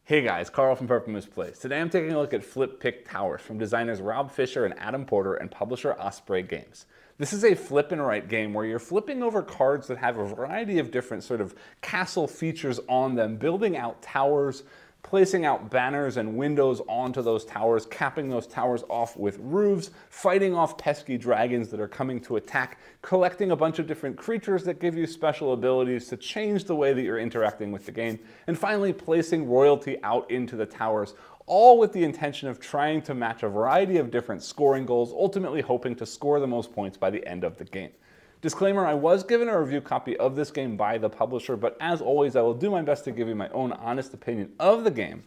Hey guys, Carl from Purple Moose Plays. Today I'm taking a look at Flip Pick Towers from designers Rob Fisher and Adam Porter and publisher Osprey Games. This is a flip and write game where you're flipping over cards that have a variety of different sort of castle features on them, building out towers, placing out banners and windows onto those towers, capping those towers off with roofs, fighting off pesky dragons that are coming to attack, collecting a bunch of different creatures that give you special abilities to change the way that you're interacting with the game, and finally placing royalty out into the towers, all with the intention of trying to match a variety of different scoring goals, ultimately hoping to score the most points by the end of the game. Disclaimer, I was given a review copy of this game by the publisher, but as always, I will do my best to give you my own honest opinion of the game.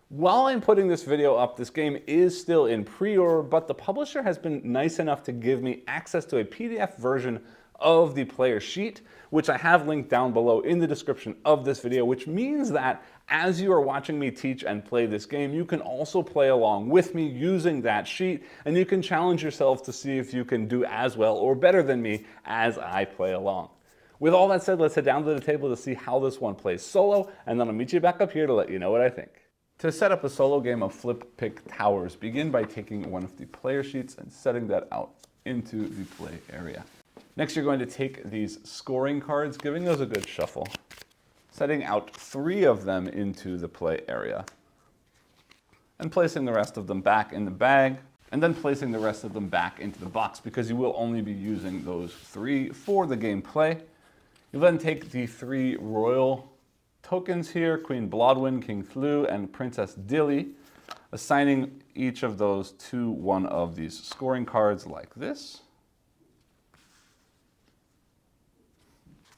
While I'm putting this video up, this game is still in pre-order, but the publisher has been nice enough to give me access to a PDF version of the player sheet, which I have linked down below in the description of this video, which means that as you are watching me teach and play this game, you can also play along with me using that sheet, and you can challenge yourself to see if you can do as well or better than me as I play along. With all that said, let's head down to the table to see how this one plays solo, and then I'll meet you back up here to let you know what I think. To set up a solo game of Flip Pick Towers, begin by taking one of the player sheets and setting that out into the play area. Next, you're going to take these scoring cards, giving those a good shuffle, setting out 3 of them into the play area, and placing the rest of them back in the bag, and then placing the rest of them back into the box because you will only be using those 3 for the gameplay. You'll then take the 3 royal tokens here, Queen Blodwen, King Thlu, and Princess Dilly, assigning each of those to one of these scoring cards like this.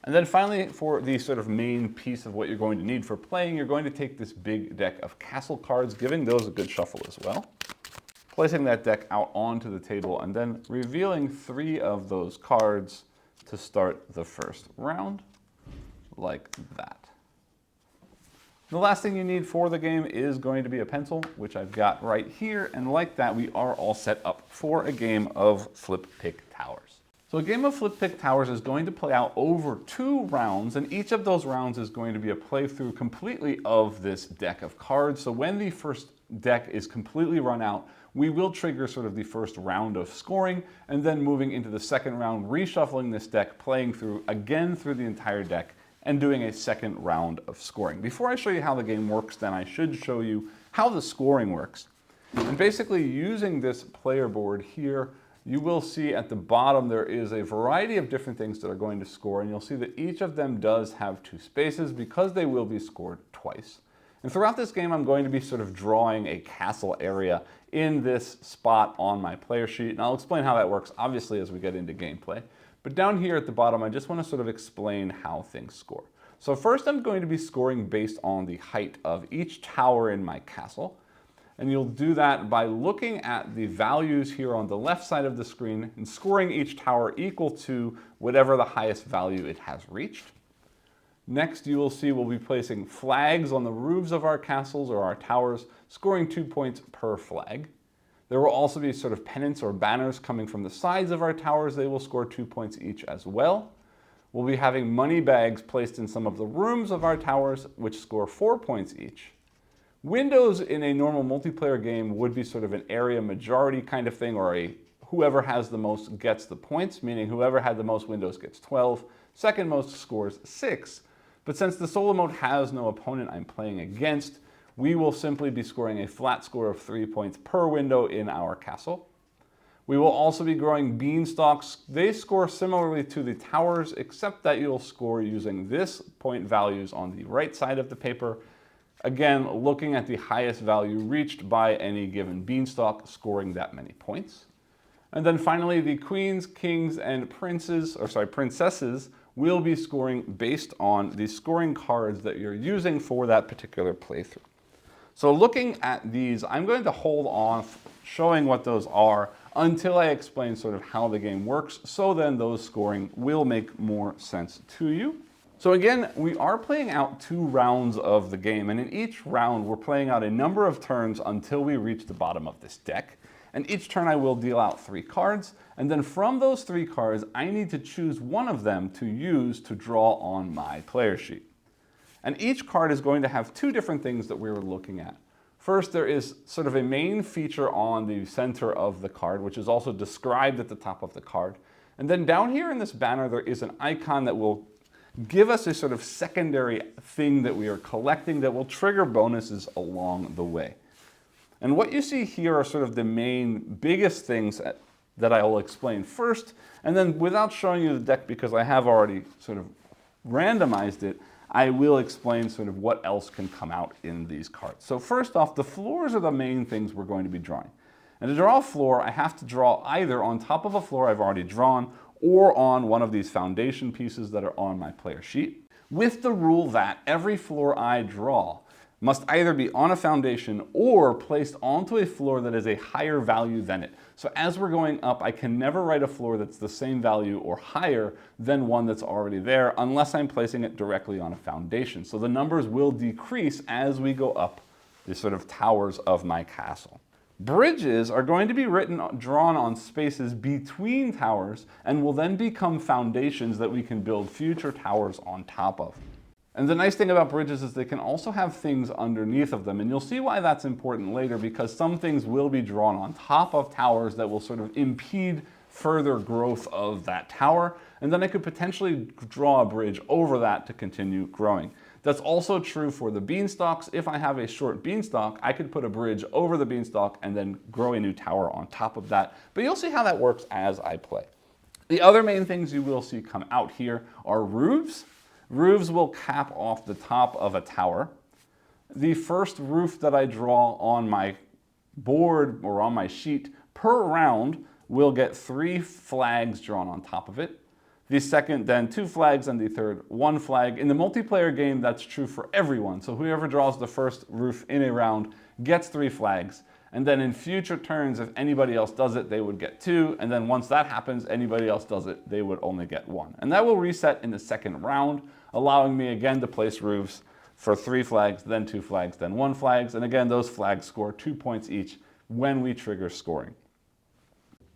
And then finally, for the sort of main piece of what you're going to need for playing, you're going to take this big deck of castle cards, giving those a good shuffle as well. Placing that deck out onto the table and then revealing 3 of those cards to start the first round, like that. The last thing you need for the game is going to be a pencil, which I've got right here, and like that, we are all set up for a game of Flip Pick Towers. So a game of Flip Pick Towers is going to play out over 2 rounds, and each of those rounds is going to be a playthrough completely of this deck of cards. So when the first deck is completely run out, we will trigger sort of the first round of scoring, and then moving into the second round, reshuffling this deck, playing through again through the entire deck, and doing a second round of scoring. Before I show you how the game works, then I should show you how the scoring works. And basically using this player board here, you will see at the bottom there is a variety of different things that are going to score, and you'll see that each of them does have 2 spaces because they will be scored twice. And throughout this game, I'm going to be sort of drawing a castle area in this spot on my player sheet, and I'll explain how that works, obviously, as we get into gameplay. But down here at the bottom, I just want to sort of explain how things score. So first, I'm going to be scoring based on the height of each tower in my castle. And you'll do that by looking at the values here on the left side of the screen and scoring each tower equal to whatever the highest value it has reached. Next, you will see we'll be placing flags on the roofs of our castles or our towers, scoring 2 points per flag. There will also be sort of pennants or banners coming from the sides of our towers. They will score 2 points each as well. We'll be having money bags placed in some of the rooms of our towers, which score 4 points each. Windows in a normal multiplayer game would be sort of an area majority kind of thing, or a whoever has the most gets the points, meaning whoever had the most windows gets 12, second most scores 6. But since the solo mode has no opponent I'm playing against, we will simply be scoring a flat score of 3 points per window in our castle. We will also be growing beanstalks. They score similarly to the towers, except that you'll score using this point values on the right side of the paper. Again, looking at the highest value reached by any given beanstalk, scoring that many points. And then finally, the queens, kings, and princesses will be scoring based on the scoring cards that you're using for that particular playthrough. So looking at these, I'm going to hold off showing what those are until I explain sort of how the game works, so then those scoring will make more sense to you. So again, we are playing out 2 rounds of the game, and in each round we're playing out a number of turns until we reach the bottom of this deck. And each turn I will deal out 3 cards, and then from those 3 cards, I need to choose one of them to use to draw on my player sheet. And each card is going to have two different things that we were looking at. First, there is sort of a main feature on the center of the card, which is also described at the top of the card. And then down here in this banner, there is an icon that will give us a sort of secondary thing that we are collecting that will trigger bonuses along the way. And what you see here are sort of the main, biggest things that I will explain first. And then without showing you the deck, because I have already sort of randomized it, I will explain sort of what else can come out in these cards. So first off, the floors are the main things we're going to be drawing. And to draw a floor, I have to draw either on top of a floor I've already drawn or on one of these foundation pieces that are on my player sheet, with the rule that every floor I draw must either be on a foundation or placed onto a floor that is a higher value than it. So as we're going up, I can never write a floor that's the same value or higher than one that's already there unless I'm placing it directly on a foundation. So the numbers will decrease as we go up the sort of towers of my castle. Bridges are going to be drawn on spaces between towers and will then become foundations that we can build future towers on top of. And the nice thing about bridges is they can also have things underneath of them, and you'll see why that's important later, because some things will be drawn on top of towers that will sort of impede further growth of that tower, and then I could potentially draw a bridge over that to continue growing. That's also true for the beanstalks. If I have a short beanstalk, I could put a bridge over the beanstalk and then grow a new tower on top of that, but you'll see how that works as I play. The other main things you will see come out here are roofs. Roofs will cap off the top of a tower. The first roof that I draw on my board or on my sheet per round will get 3 flags drawn on top of it. The second, then 2 flags, and the third, 1 flag. In the multiplayer game, that's true for everyone. So whoever draws the first roof in a round gets 3 flags. And then in future turns, if anybody else does it, they would get 2. And then once that happens, anybody else does it, they would only get 1. And that will reset in the second round, allowing me again to place roofs for 3 flags, then 2 flags, then 1 flags. And again, those flags score 2 points each when we trigger scoring.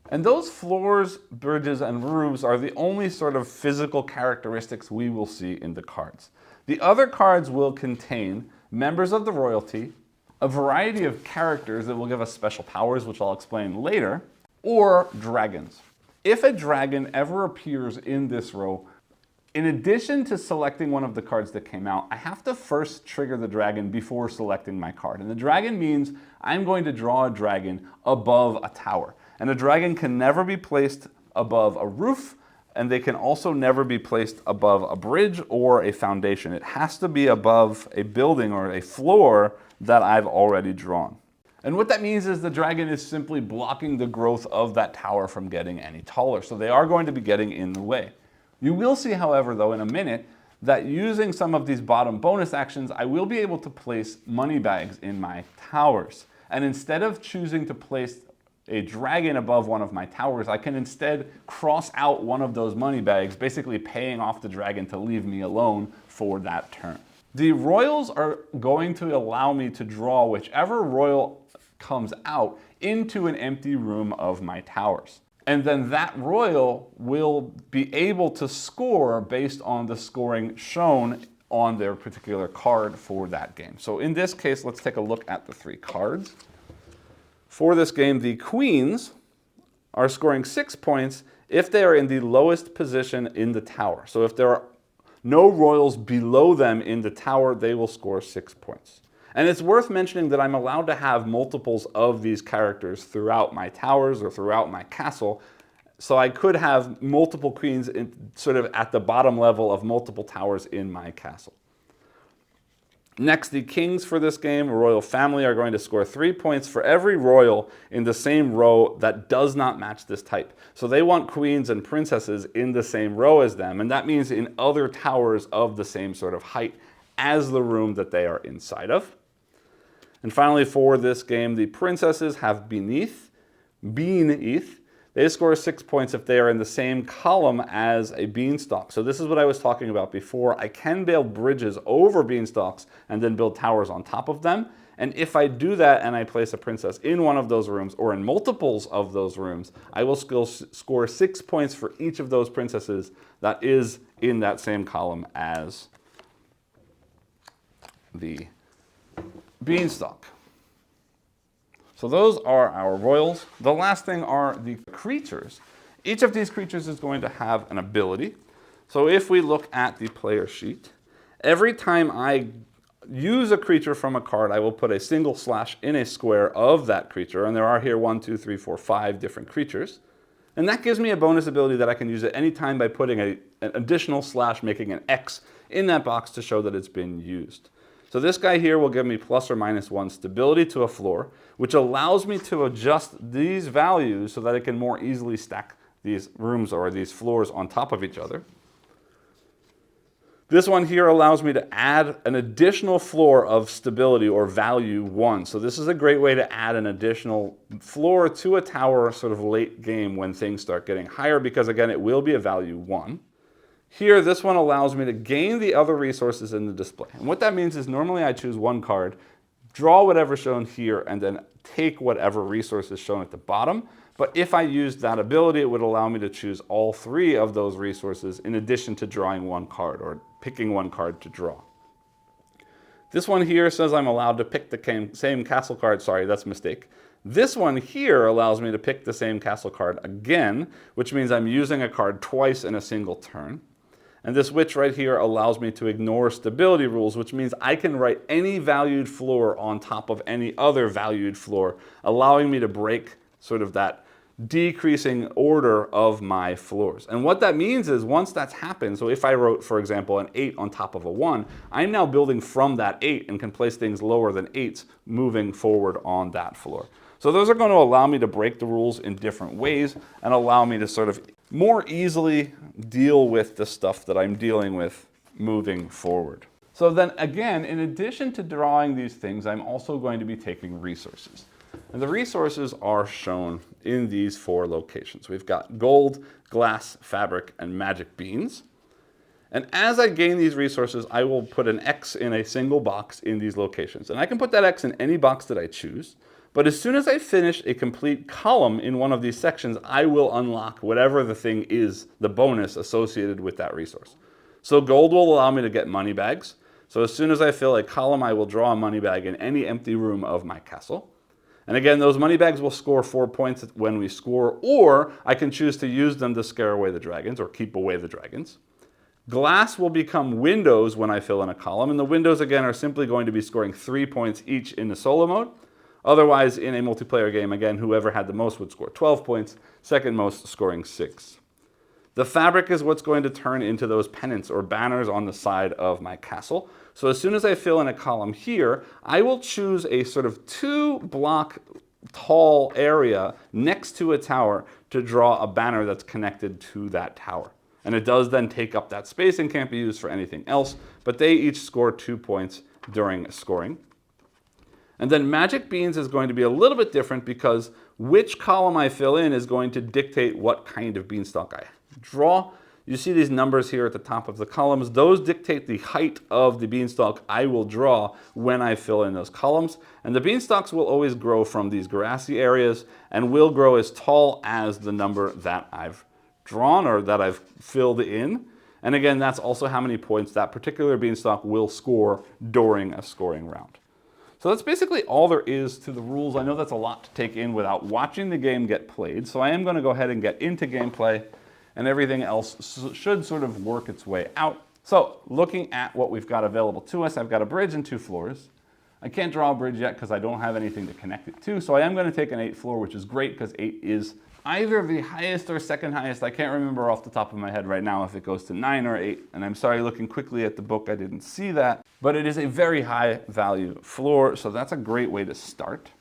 And those floors, bridges, and roofs are the only sort of physical characteristics we will see in the cards. The other cards will contain members of the royalty, a variety of characters that will give us special powers, which I'll explain later, or dragons. If a dragon ever appears in this row, in addition to selecting one of the cards that came out, I have to first trigger the dragon before selecting my card. And the dragon means I'm going to draw a dragon above a tower. And a dragon can never be placed above a roof, and they can also never be placed above a bridge or a foundation. It has to be above a building or a floor that I've already drawn. And what that means is the dragon is simply blocking the growth of that tower from getting any taller. So they are going to be getting in the way. You will see, however, though, in a minute, that using some of these bottom bonus actions, I will be able to place money bags in my towers. And instead of choosing to place a dragon above one of my towers, I can instead cross out one of those money bags, basically paying off the dragon to leave me alone for that turn. The royals are going to allow me to draw whichever royal comes out into an empty room of my towers. And then that royal will be able to score based on the scoring shown on their particular card for that game. So in this case, let's take a look at the 3 cards. For this game, the queens are scoring 6 points if they are in the lowest position in the tower. So if there are no royals below them in the tower, they will score 6 points. And it's worth mentioning that I'm allowed to have multiples of these characters throughout my towers or throughout my castle. So I could have multiple queens sort of at the bottom level of multiple towers in my castle. Next, the kings for this game, a royal family, are going to score 3 points for every royal in the same row that does not match this type. So they want queens and princesses in the same row as them, and that means in other towers of the same sort of height as the room that they are inside of. And finally, for this game, the princesses have beneath. They score 6 points if they are in the same column as a beanstalk. So this is what I was talking about before. I can build bridges over beanstalks and then build towers on top of them. And if I do that and I place a princess in one of those rooms or in multiples of those rooms, I will still score 6 points for each of those princesses that is in that same column as the beanstalk. So those are our royals. The last thing are the creatures. Each of these creatures is going to have an ability. So if we look at the player sheet, every time I use a creature from a card, I will put a single slash in a square of that creature. And there are here 1, 2, 3, 4, 5 different creatures. And that gives me a bonus ability that I can use at any time by putting an additional slash, making an X in that box to show that it's been used. So this guy here will give me plus or minus 1 stability to a floor, which allows me to adjust these values so that I can more easily stack these rooms or these floors on top of each other. This one here allows me to add an additional floor of stability or value 1. So this is a great way to add an additional floor to a tower sort of late game when things start getting higher, because again, it will be a value 1. Here, this one allows me to gain the other resources in the display. And what that means is normally I choose one card, draw whatever's shown here, and then take whatever resource is shown at the bottom. But if I used that ability, it would allow me to choose all 3 of those resources in addition to drawing one card or picking one card to draw. This one here says I'm allowed to pick the same castle card. Sorry, that's a mistake. This one here allows me to pick the same castle card again, which means I'm using a card twice in a single turn. And this witch right here allows me to ignore stability rules, which means I can write any valued floor on top of any other valued floor, allowing me to break sort of that decreasing order of my floors. And what that means is once that's happened, so if I wrote, for example, an 8 on top of a 1, I'm now building from that 8 and can place things lower than 8s moving forward on that floor. So those are going to allow me to break the rules in different ways and allow me to sort of more easily deal with the stuff that I'm dealing with moving forward. So then again, in addition to drawing these things, I'm also going to be taking resources. And the resources are shown in these 4 locations. We've got gold, glass, fabric, and magic beans. And as I gain these resources, I will put an X in a single box in these locations. And I can put that X in any box that I choose. But as soon as I finish a complete column in one of these sections, I will unlock whatever the thing is, the bonus associated with that resource. So gold will allow me to get money bags. So as soon as I fill a column, I will draw a money bag in any empty room of my castle. And again, those money bags will score 4 points when we score, or I can choose to use them to scare away the dragons or keep away the dragons. Glass will become windows when I fill in a column, and the windows again are simply going to be scoring 3 points each in the solo mode. Otherwise, in a multiplayer game, again, whoever had the most would score 12 points, second most scoring 6. The fabric is what's going to turn into those pennants or banners on the side of my castle. So as soon as I fill in a column here, I will choose a sort of 2-block tall area next to a tower to draw a banner that's connected to that tower. And it does then take up that space and can't be used for anything else, but they each score 2 points during scoring. And then magic beans is going to be a little bit different because which column I fill in is going to dictate what kind of beanstalk I draw. You see these numbers here at the top of the columns. Those dictate the height of the beanstalk I will draw when I fill in those columns. And the beanstalks will always grow from these grassy areas and will grow as tall as the number that I've drawn or that I've filled in. And again, that's also how many points that particular beanstalk will score during a scoring round. So that's basically all there is to the rules. I know that's a lot to take in without watching the game get played. So I am going to go ahead and get into gameplay, and everything else should sort of work its way out. So looking at what we've got available to us, I've got a bridge and 2 floors. I can't draw a bridge yet because I don't have anything to connect it to. So I am going to take an 8 floor, which is great because 8 is either the highest or second highest. I can't remember off the top of my head right now if it goes to 9 or 8. And I'm sorry, looking quickly at the book, I didn't see that. But it is a very high value floor, so that's a great way to start.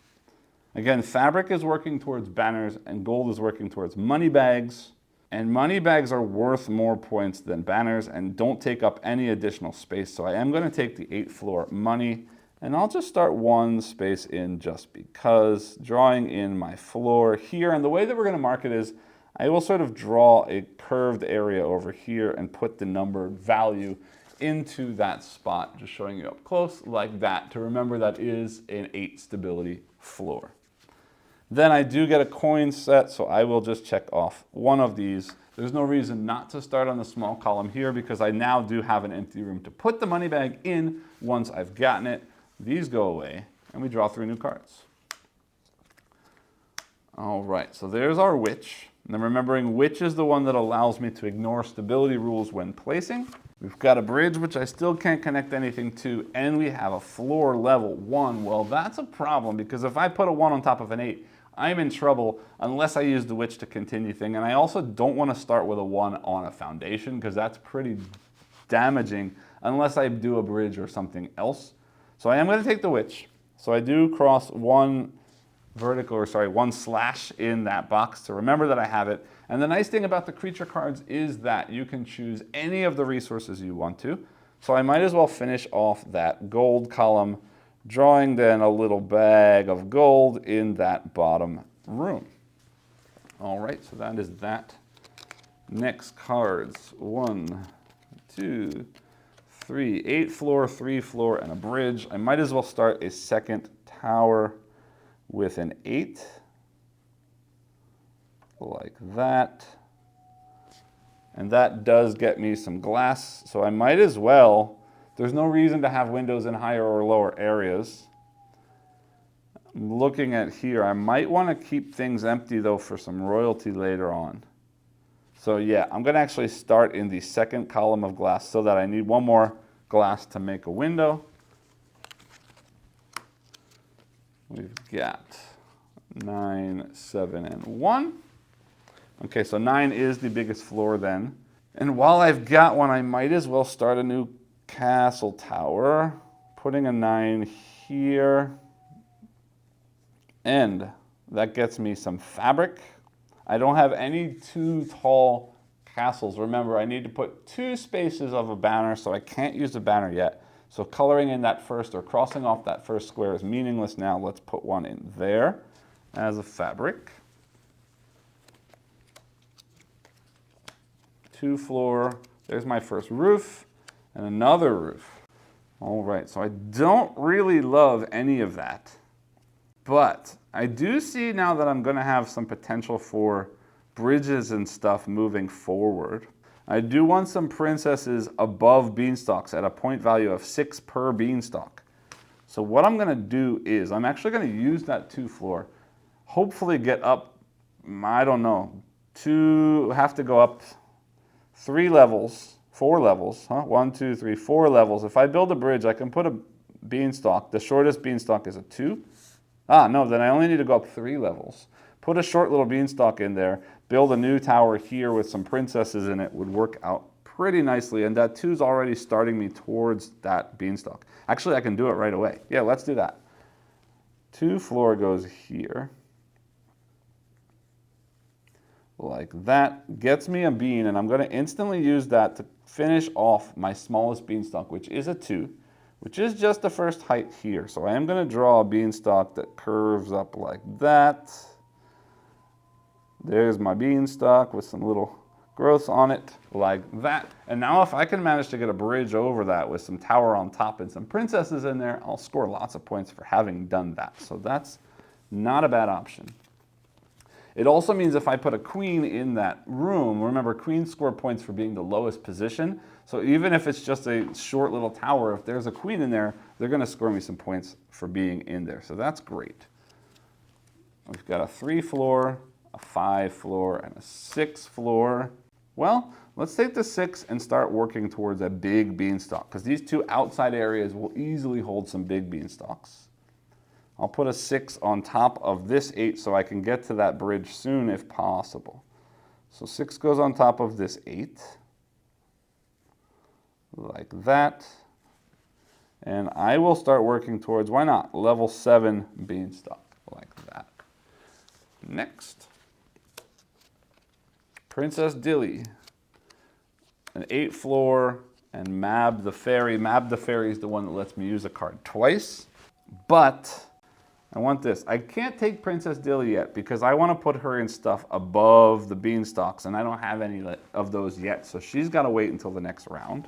Again, fabric is working towards banners and gold is working towards money bags. And money bags are worth more points than banners and don't take up any additional space. So I am going to take the 8th floor money, and I'll just start 1 space in just because, drawing in my floor here. And the way that we're going to mark it is I will sort of draw a curved area over here and put the numbered value into that spot, just showing you up close like that to remember that is an 8 stability floor. Then I do get a coin set, so I will just check off one of these There's no reason not to start on the small column here because I now do have an empty room to put the money bag in once I've gotten it. These go away, and we draw 3 new cards. All right, so there's our witch. And then remembering which is the one that allows me to ignore stability rules when placing. We've got a bridge, which I still can't connect anything to, and we have a floor level 1. Well, that's a problem because if I put a 1 on top of an 8, I'm in trouble unless I use the witch to continue thing. And I also don't want to start with a 1 on a foundation because that's pretty damaging unless I do a bridge or something else. So I am going to take the witch. So I do cross one slash in that box to remember that I have it. And the nice thing about the creature cards is that you can choose any of the resources you want to. So I might as well finish off that gold column, drawing then a little bag of gold in that bottom room. All right, so that is that. Next cards, 1, 2, 3, 8 floor, 3 floor, and a bridge. I might as well start a second tower with an 8, like that. And that does get me some glass, so I might as well, there's no reason to have windows in higher or lower areas. I'm looking at here, I might want to keep things empty though for some royalty later on. So yeah, I'm going to actually start in the second column of glass so that I need one more glass to make a window. We've got 9, 7, and 1. Okay, so 9 is the biggest floor then. And while I've got one, I might as well start a new castle tower, putting a 9 here. And that gets me some fabric. I don't have any too tall castles. Remember, I need to put 2 spaces of a banner, so I can't use the banner yet. So coloring in that first or crossing off that first square is meaningless now. Let's put one in there as a fabric. 2 floor, there's my first roof, and another roof. All right, so I don't really love any of that, but I do see now that I'm gonna have some potential for bridges and stuff moving forward. I do want some princesses above beanstalks at a point value of 6 per beanstalk. So what I'm gonna do is, I'm actually gonna use that 2 floor, hopefully get up, I don't know, have to go up 3 levels, 4 levels, 1, 2, 3, 4 levels. If I build a bridge, I can put a beanstalk. The shortest beanstalk is a 2. No, then I only need to go up 3 levels. Put a short little beanstalk in there, build a new tower here with some princesses in it, would work out pretty nicely. And that 2 is already starting me towards that beanstalk. Actually, I can do it right away. Yeah, let's do that. 2 floor goes here. Like that, gets me a bean, and I'm going to instantly use that to finish off my smallest beanstalk, which is a 2, which is just the first height here. So I am going to draw a beanstalk that curves up like that. There's my beanstalk with some little growth on it, like that. And now if I can manage to get a bridge over that with some tower on top and some princesses in there, I'll score lots of points for having done that. So that's not a bad option. It also means if I put a queen in that room, remember queens score points for being the lowest position. So even if it's just a short little tower, if there's a queen in there, they're going to score me some points for being in there. So that's great. We've got a 3 floor, a 5 floor, and a 6 floor. Well, let's take the 6 and start working towards a big beanstalk, because these 2 outside areas will easily hold some big beanstalks. I'll put a 6 on top of this 8 so I can get to that bridge soon if possible. So 6 goes on top of this 8, like that. And I will start working towards, why not, level 7 beanstalk, like that. Next, Princess Dilly, an 8 floor, and Mab the Fairy. Mab the Fairy is the one that lets me use a card twice, but I want this. I can't take Princess Dilly yet because I want to put her in stuff above the beanstalks, and I don't have any of those yet, so she's got to wait until the next round.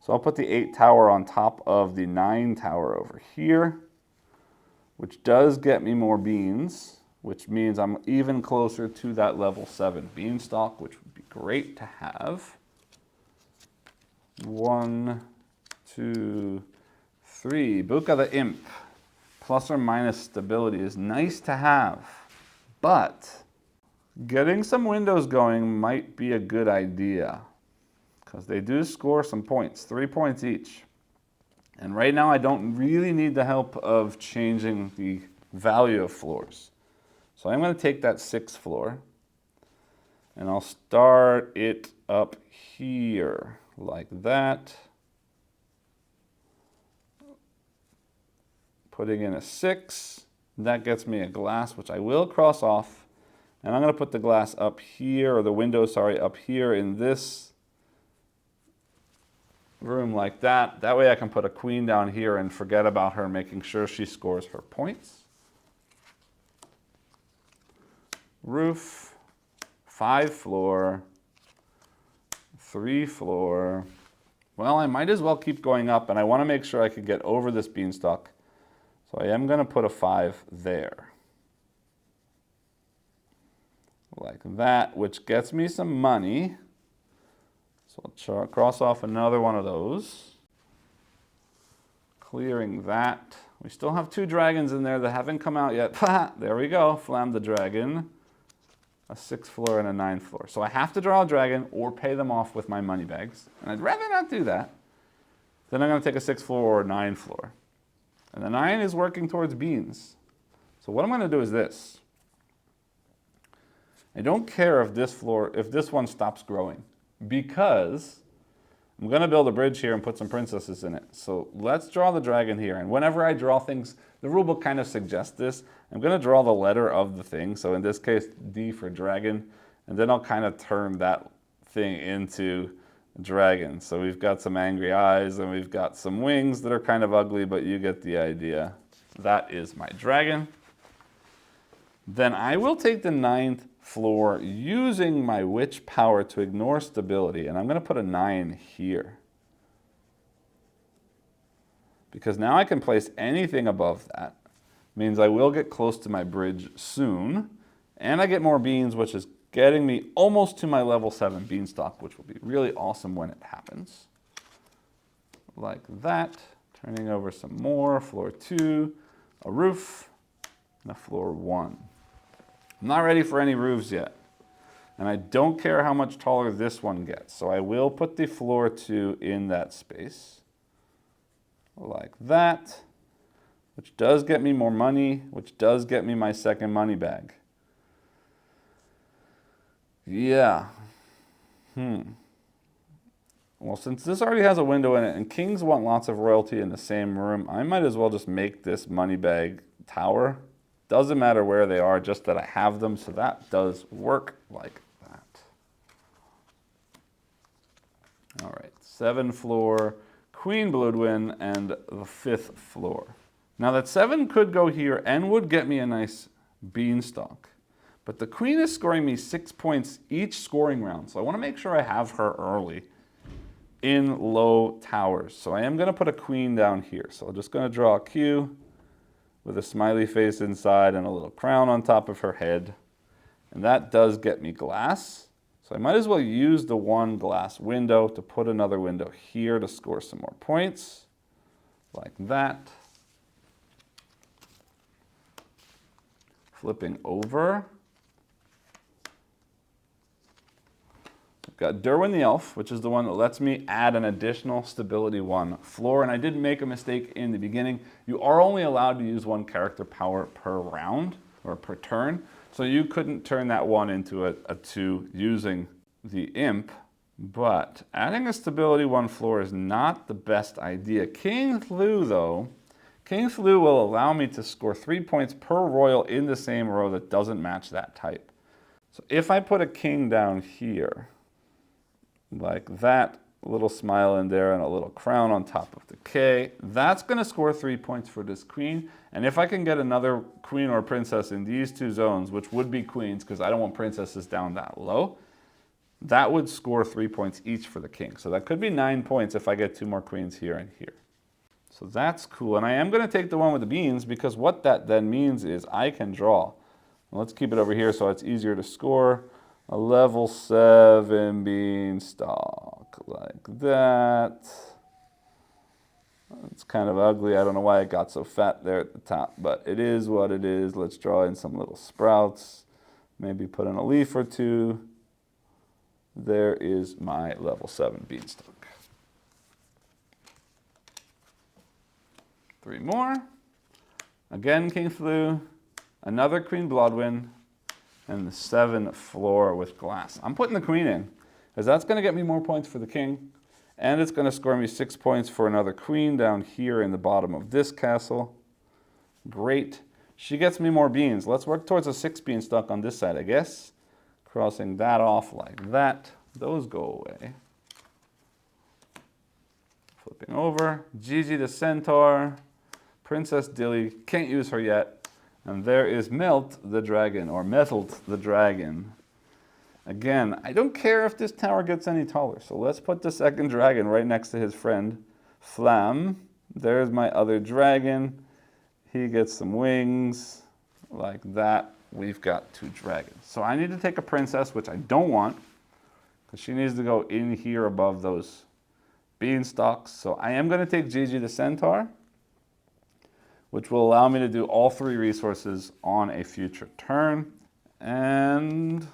So I'll put the 8 tower on top of the 9 tower over here, which does get me more beans. which means I'm even closer to that level 7 beanstalk, which would be great to have. 1, 2, 3. Buka the Imp. Plus or minus stability is nice to have, but getting some windows going might be a good idea because they do score some points, 3 points each. And right now I don't really need the help of changing the value of floors. So I'm going to take that 6th floor and I'll start it up here like that. Putting in a 6, that gets me a glass, which I will cross off. And I'm going to put the glass up here, or the window, sorry, up here in this room like that. That way I can put a queen down here and forget about her, making sure she scores her points. Roof, 5 floor, 3 floor. Well, I might as well keep going up, and I want to make sure I can get over this beanstalk. So I am going to put a 5 there. Like that, which gets me some money. So I'll cross off another one of those. Clearing that. We still have 2 dragons in there that haven't come out yet. There we go, Flam the dragon. A 6th floor and a 9th floor. So I have to draw a dragon or pay them off with my money bags. And I'd rather not do that. Then I'm going to take a 6th floor or a 9th floor. And the 9 is working towards beans. So what I'm going to do is this. I don't care if this one stops growing, because I'm going to build a bridge here and put some princesses in it. So let's draw the dragon here. And whenever I draw things, the rulebook kind of suggests this. I'm going to draw the letter of the thing. So in this case, D for dragon. And then I'll kind of turn that thing into dragon. So we've got some angry eyes and we've got some wings that are kind of ugly, but you get the idea. That is my dragon. Then I will take the 9th floor using my witch power to ignore stability, and I'm going to put a 9 here. Because now I can place anything above that. Means I will get close to my bridge soon, and I get more beans, which is getting me almost to my level 7 beanstalk, which will be really awesome when it happens. Like that. Turning over some more. Floor 2, a roof, and a floor 1. I'm not ready for any roofs yet. And I don't care how much taller this one gets. So I will put the floor 2 in that space. Like that. Which does get me more money, which does get me my 2nd money bag. Yeah. Well, since this already has a window in it, and kings want lots of royalty in the same room, I might as well just make this money bag tower. Doesn't matter where they are, just that I have them, so that does work like that. All right, 7th floor, Queen Bloodwyn, and the 5th floor. Now that 7 could go here and would get me a nice beanstalk. But the queen is scoring me 6 points each scoring round. So I want to make sure I have her early in low towers. So I am going to put a queen down here. So I'm just going to draw a Q with a smiley face inside and a little crown on top of her head. And that does get me glass. So I might as well use the 1 glass window to put another window here to score some more points. Like that. Flipping over. I've got Derwin the Elf, which is the one that lets me add an additional stability 1 floor. And I did make a mistake in the beginning. You are only allowed to use 1 character power per round or per turn. So you couldn't turn that 1 into a 2 using the imp. But adding a stability 1 floor is not the best idea. King Thlu, though, King Thlu will allow me to score 3 points per royal in the same row that doesn't match that type. So if I put a king down here, like that, a little smile in there and a little crown on top of the K, that's going to score 3 points for this queen. And if I can get another queen or princess in these 2 zones, which would be queens because I don't want princesses down that low, that would score 3 points each for the king. So that could be 9 points if I get 2 more queens here and here. So that's cool. And I am going to take the one with the beans because what that then means is I can draw Let's keep it over here so it's easier to score. A level 7 beanstalk, like that. It's kind of ugly. I don't know why it got so fat there at the top, but it is what it is. Let's draw in some little sprouts. Maybe put in a leaf or two. There is my level 7 beanstalk. 3 more. Again, King Flu. Another Queen Bloodwind. And the 7 floor with glass. I'm putting the queen in, because that's going to get me more points for the king. And it's going to score me 6 points for another queen down here in the bottom of this castle. Great. She gets me more beans. Let's work towards a 6 beanstalk on this side, I guess. Crossing that off like that. Those go away. Flipping over. Gigi the Centaur. Princess Dilly. Can't use her yet. And there is Melt the Dragon, or Mettled the Dragon. Again, I don't care if this tower gets any taller, so let's put the second dragon right next to his friend, Flam. There's my other dragon. He gets some wings, like that. We've got 2 dragons. So I need to take a princess, which I don't want, because she needs to go in here above those beanstalks. So I am going to take Gigi the Centaur, which will allow me to do all 3 resources on a future turn. And,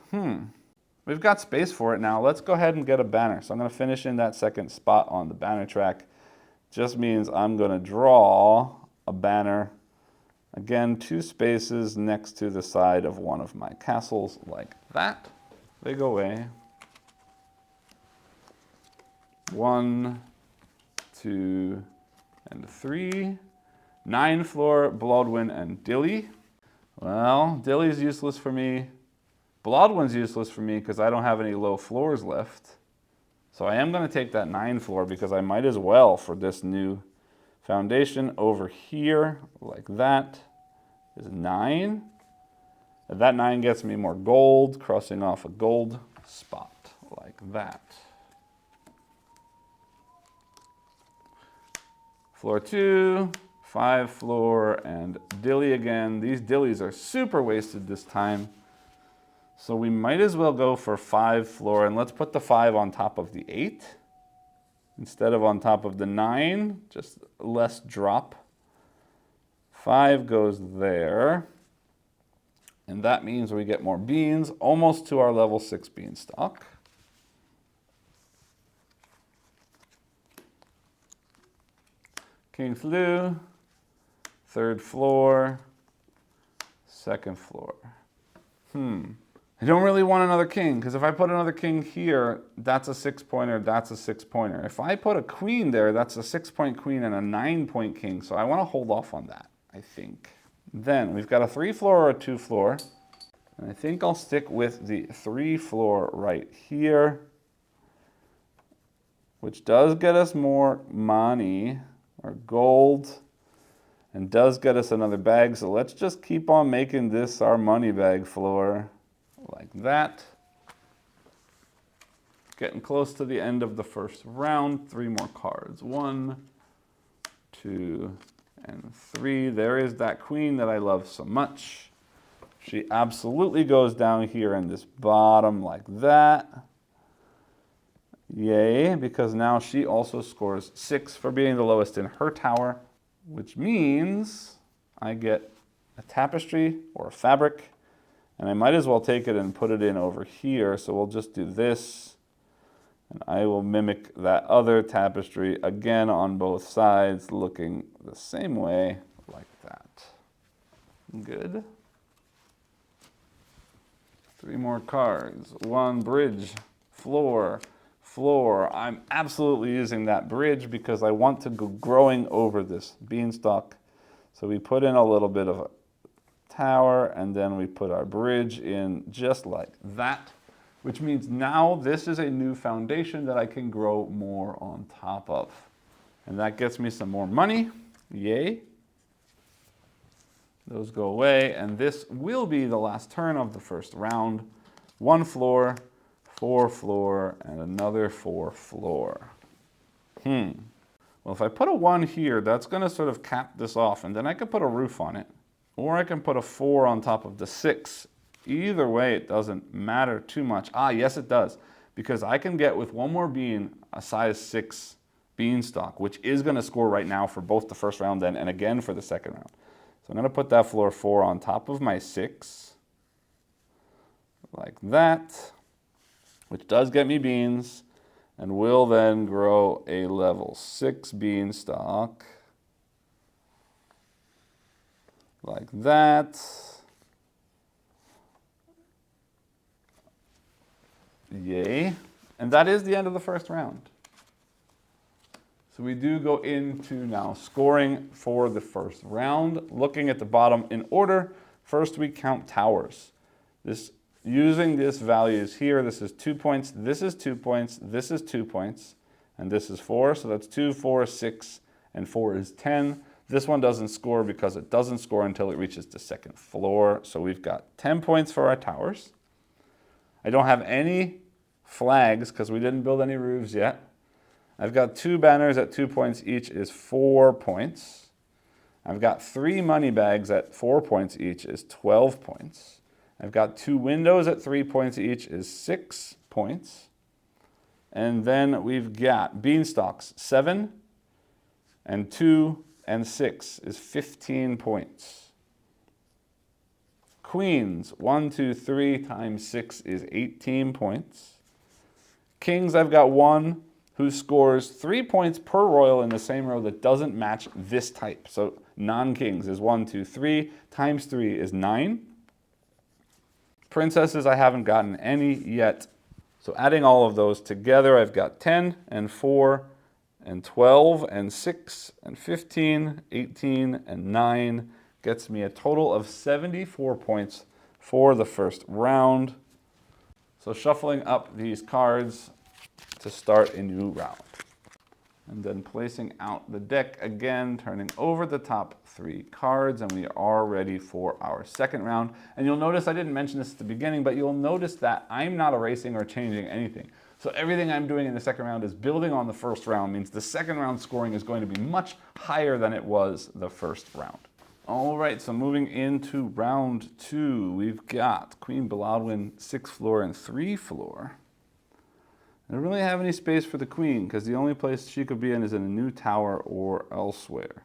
we've got space for it now. Let's go ahead and get a banner. So I'm going to finish in that second spot on the banner track. Just means I'm going to draw a banner. Again, 2 spaces next to the side of one of my castles, like that. They go away. 1, 2, and 3. 9 floor, Bloodwind, and Dilly. Well, Dilly's useless for me. Bloodwind's useless for me because I don't have any low floors left. So I am going to take that 9 floor because I might as well for this new foundation. Over here, like that, is 9. And that 9 gets me more gold, crossing off a gold spot, like that. Floor 2. 5 floor, and Dilly again. These Dillies are super wasted this time. So we might as well go for 5 floor, and let's put the 5 on top of the 8 instead of on top of the 9, just less drop. 5 goes there, and that means we get more beans, almost to our level 6 beanstalk. King Flu. 3rd floor, 2nd floor. I don't really want another king, because if I put another king here, that's a 6-pointer, that's a 6-pointer. If I put a queen there, that's a 6-point queen and a 9-point king, so I want to hold off on that, I think. Then we've got a 3 floor or a 2 floor, and I think I'll stick with the 3 floor right here, which does get us more money, or gold, and does get us another bag, so let's just keep on making this our money bag floor, like that. Getting close to the end of the first round. 3 more cards. 1, 2, and 3. There is that queen that I love so much. She absolutely goes down here in this bottom like that. Yay, because now she also scores 6 for being the lowest in her tower, which means I get a tapestry or a fabric, and I might as well take it and put it in over here. So we'll just do this, and I will mimic that other tapestry again on both sides, looking the same way, like that. Good. 3 more cards. 1 bridge, floor, floor. I'm absolutely using that bridge because I want to go growing over this beanstalk. So we put in a little bit of a tower, and then we put our bridge in just like that, which means now this is a new foundation that I can grow more on top of. And that gets me some more money. Yay. Those go away, and this will be the last turn of the first round. 1 floor, 4 floor, and another 4 floor. Well, if I put a 1 here, that's going to sort of cap this off, and then I could put a roof on it. Or I can put a 4 on top of the 6. Either way, it doesn't matter too much. Ah, yes it does. Because I can get with one more bean a size 6 beanstalk, which is going to score right now for both the first round and again for the second round. So I'm going to put that floor 4 on top of my 6. Like that. Which does get me beans. And will then grow a level 6 beanstalk. Like that. Yay. And that is the end of the first round. So we do go into now scoring for the first round. Looking at the bottom in order, first we count towers. Using this values here, this is 2 points, this is 2 points, this is 2 points, and this is 4. So that's 2, 4, 6, and 4 is 10. This one doesn't score because it doesn't score until it reaches the second floor. So we've got 10 points for our towers. I don't have any flags because we didn't build any roofs yet. I've got 2 banners at 2 points each is 4 points. I've got 3 money bags at 4 points each is 12 points. I've got 2 windows at 3 points each is 6 points. And then we've got beanstalks, 7 and 2 and 6 is 15 points. Queens, 1, 2, 3 times 6 is 18 points. Kings, I've got 1 who scores 3 points per royal in the same row that doesn't match this type. So non-kings is 1, 2, 3 times 3 is 9. Princesses, I haven't gotten any yet. So adding all of those together, I've got 10 and 4 and 12 and 6 and 15, 18 and 9 gets me a total of 74 points for the first round. So shuffling up these cards to start a new round. And then placing out the deck again, turning over the top 3 cards, and we are ready for our second round. And you'll notice, I didn't mention this at the beginning, but you'll notice that I'm not erasing or changing anything. So everything I'm doing in the second round is building on the first round, means the second round scoring is going to be much higher than it was the first round. All right, so moving into round 2, we've got Queen Bladwin 6th floor and 3 floor. I don't really have any space for the queen because the only place she could be in is in a new tower or elsewhere.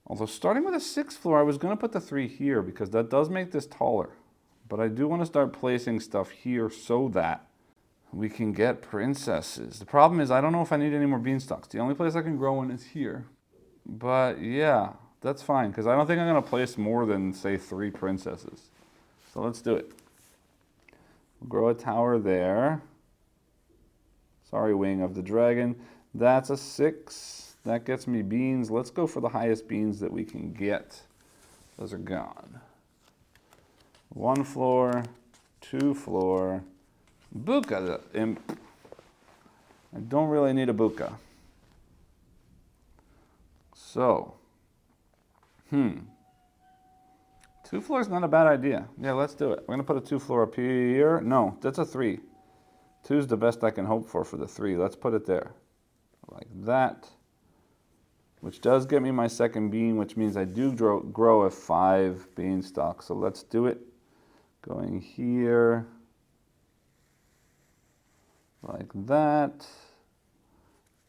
Although starting with a 6th floor, I was going to put the 3 here because that does make this taller. But I do want to start placing stuff here so that we can get princesses. The problem is I don't know if I need any more beanstalks. The only place I can grow one is here. But yeah, that's fine because I don't think I'm going to place more than, say, 3 princesses. So let's do it. We'll grow a tower there. Sorry, Wing of the Dragon. That's a 6. That gets me beans. Let's go for the highest beans that we can get. Those are gone. 1 floor, 2 floor. Buka the imp. I don't really need a buka. So, 2 floors not a bad idea. Yeah, let's do it. We're going to put a 2 floor up here. No, that's a 3. 2 is the best I can hope for the 3. Let's put it there. Like that. Which does get me my second bean, which means I do grow a 5 beanstalk. So let's do it. Going here. Like that.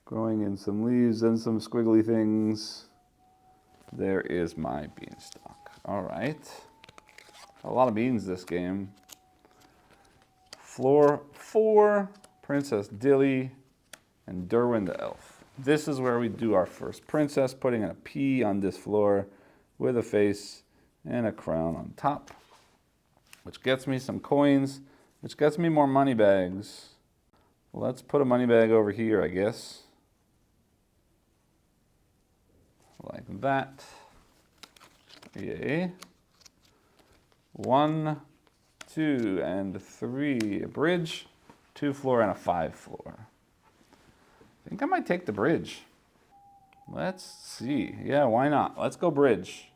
Growing in some leaves and some squiggly things. There is my beanstalk. All right. A lot of beans this game. Floor 4, Princess Dilly, and Derwin the Elf. This is where we do our first princess, putting a P on this floor with a face and a crown on top, which gets me some coins, which gets me more money bags. Let's put a money bag over here, I guess. Like that. Yay. 1, 2, and 3. A bridge, 2 floor, and a 5 floor. I think I might take the bridge. Let's see. Yeah, why not? Let's go bridge.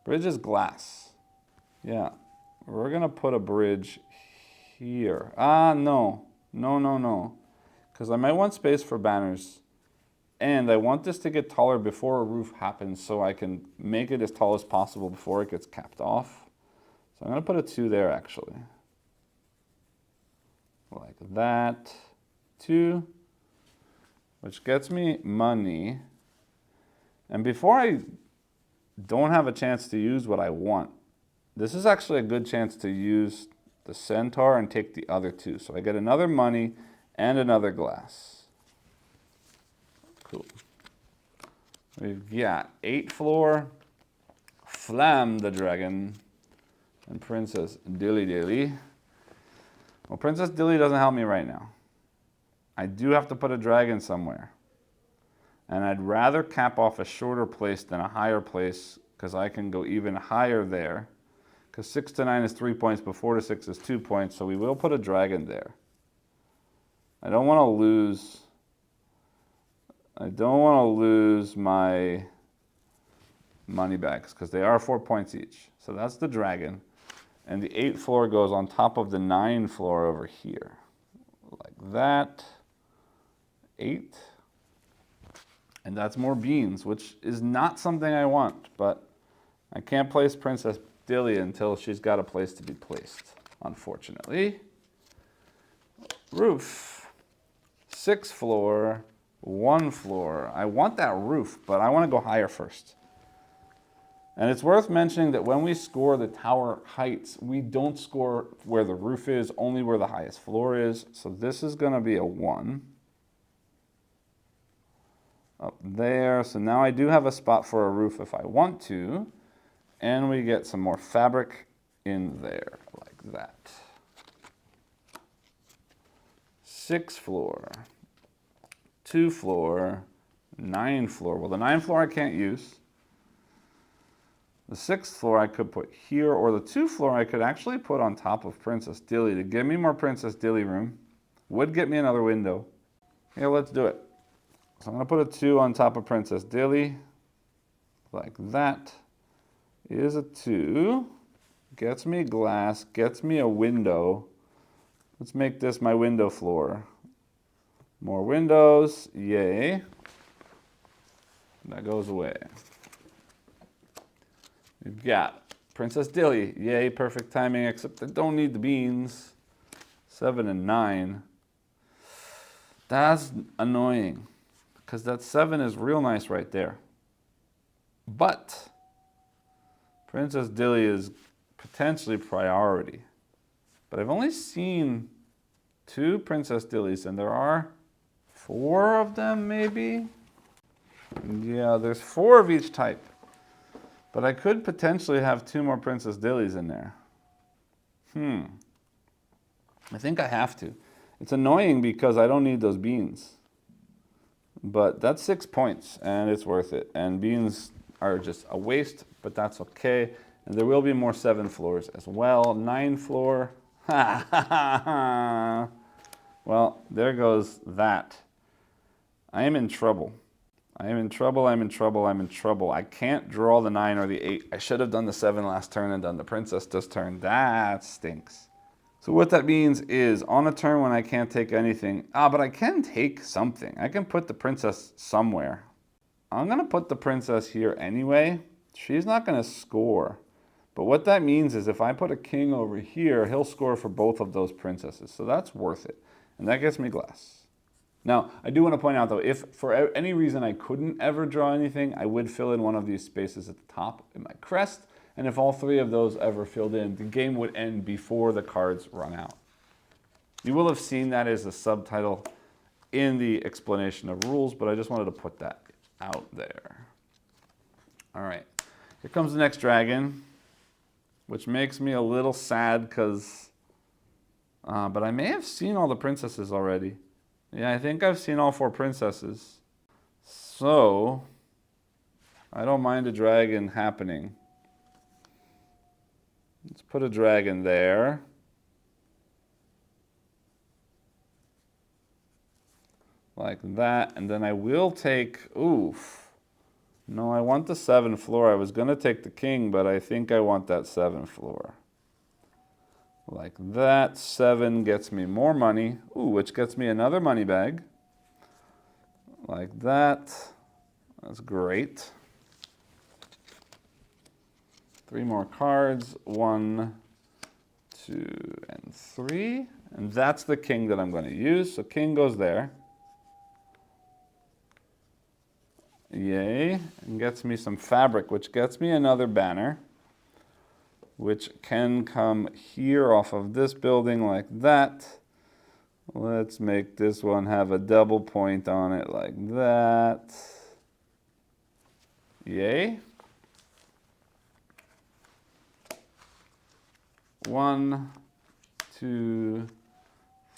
Bridge is glass. Yeah, we're gonna put a bridge here. Ah, no. No, no, no. Because I might want space for banners And I want this to get taller before a roof happens so I can make it as tall as possible before it gets capped off. So I'm going to put a 2 there actually. Like that. 2, which gets me money. And before I don't have a chance to use what I want, this is actually a good chance to use the centaur and take the other 2. So I get another money and another glass. Cool. We've got 8th floor, Flam the Dragon, and Princess Dilly Dilly. Well, Princess Dilly doesn't help me right now. I do have to put a dragon somewhere. And I'd rather cap off a shorter place than a higher place because I can go even higher there. Because 6 to 9 is 3 points, but 4 to 6 is 2 points, so we will put a dragon there. I don't want to lose my money bags because they are 4 points each. So that's the dragon. And the 8th floor goes on top of the 9th floor over here. Like that. 8. And that's more beans, which is not something I want, but I can't place Princess Dilly until she's got a place to be placed, unfortunately. Roof. 6th floor, 1 floor. I want that roof, but I want to go higher first. And it's worth mentioning that when we score the tower heights, we don't score where the roof is, only where the highest floor is. So this is going to be a 1. Up there. So now I do have a spot for a roof if I want to. And we get some more fabric in there, like that. 6th floor, 2 floor, 9 floor. Well, the 9th floor I can't use. The 6th floor I could put here, or the 2 floor I could actually put on top of Princess Dilly to give me more Princess Dilly room. Would get me another window. Yeah, let's do it. So I'm going to put a 2 on top of Princess Dilly, like that. Is a 2. Gets me glass, gets me a window. Let's make this my window floor. More windows, yay. That goes away. We've got Princess Dilly, yay, perfect timing, except I don't need the beans. 7 and 9. That's annoying, because that 7 is real nice right there. But Princess Dilly is potentially priority. But I've only seen 2 Princess Dillys, and there are 4 of them, maybe? Yeah, there's 4 of each type. But I could potentially have 2 more Princess Dillys in there. I think I have to. It's annoying because I don't need those beans. But that's 6 points, and it's worth it. And beans are just a waste, but that's okay. And there will be more 7 floors as well. 9 floor. Well, there goes that. I am in trouble. I am in trouble, I'm in trouble, I'm in trouble. I can't draw the 9 or the 8. I should have done the 7 last turn and done the princess this turn. That stinks. So what that means is, on a turn when I can't take anything, but I can take something. I can put the princess somewhere. I'm going to put the princess here anyway. She's not going to score. But what that means is if I put a king over here, he'll score for both of those princesses. So that's worth it. And that gets me glass. Now, I do want to point out, though, if for any reason I couldn't ever draw anything, I would fill in one of these spaces at the top in my crest. And if all 3 of those ever filled in, the game would end before the cards run out. You will have seen that as a subtitle in the explanation of rules, but I just wanted to put that out there. All right, here comes the next dragon, which makes me a little sad because, but I may have seen all the princesses already. Yeah, I think I've seen all 4 princesses. So, I don't mind a dragon happening. Let's put a dragon there. Like that, and then I will take, oof. No, I want the 7th floor. I was going to take the king, but I think I want that 7th floor. Like that. 7 gets me more money, which gets me another money bag. like that. That's great. 3 more cards, 1, 2, and 3. And that's the king that I'm going to use. So king goes there. Yay. And gets me some fabric, which gets me another banner, which can come here off of this building like that. Let's make this one have a double point on it like that. Yay. 1, 2,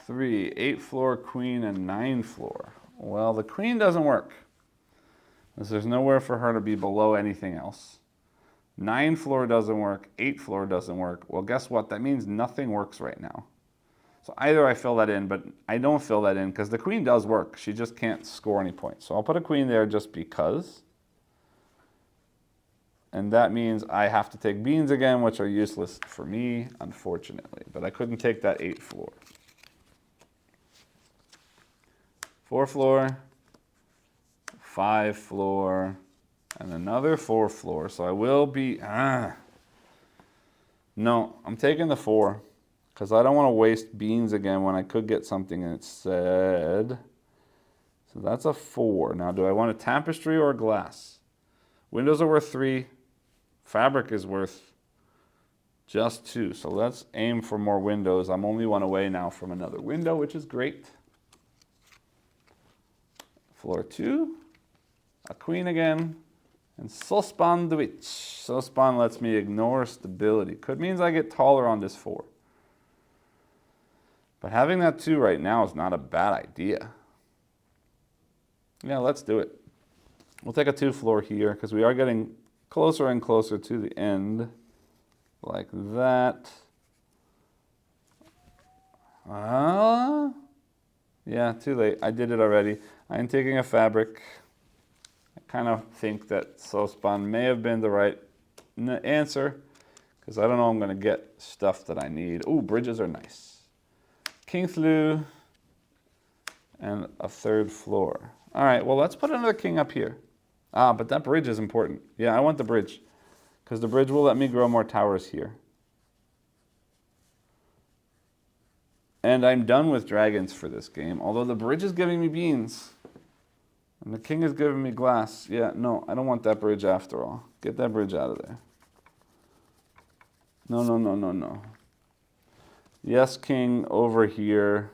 3, 8 floor queen and 9 floor. Well, the queen doesn't work, because there's nowhere for her to be below anything else. 9 floor doesn't work, 8 floor doesn't work. Well, guess what? That means nothing works right now. So either I fill that in, but I don't fill that in because the queen does work. She just can't score any points. So I'll put a queen there just because. And that means I have to take beans again, which are useless for me, unfortunately. But I couldn't take that 8 floor. 4 floor, 5 floor, and another 4 floor. So I will be, no, I'm taking the 4 because I don't want to waste beans again when I could get something instead. So that's a 4. Now, do I want a tapestry or a glass? Windows are worth 3. Fabric is worth just 2. So let's aim for more windows. I'm only 1 away now from another window, which is great. Floor 2, a queen again, and Sospan the Witch. Sospan lets me ignore stability. Could means I get taller on this 4. But having that 2 right now is not a bad idea. Yeah, let's do it. We'll take a 2 floor here because we are getting closer and closer to the end. Like that. Yeah, too late. I did it already. I am taking a fabric. I kind of think that Sospan may have been the right answer because I don't know I'm going to get stuff that I need. Ooh, bridges are nice. King Thlu and a 3rd floor. All right, well, let's put another king up here. But that bridge is important. Yeah, I want the bridge because the bridge will let me grow more towers here. And I'm done with dragons for this game, although the bridge is giving me beans. And the king is giving me glass. Yeah, no, I don't want that bridge after all. Get that bridge out of there. No, no, no, no, no. Yes, king over here,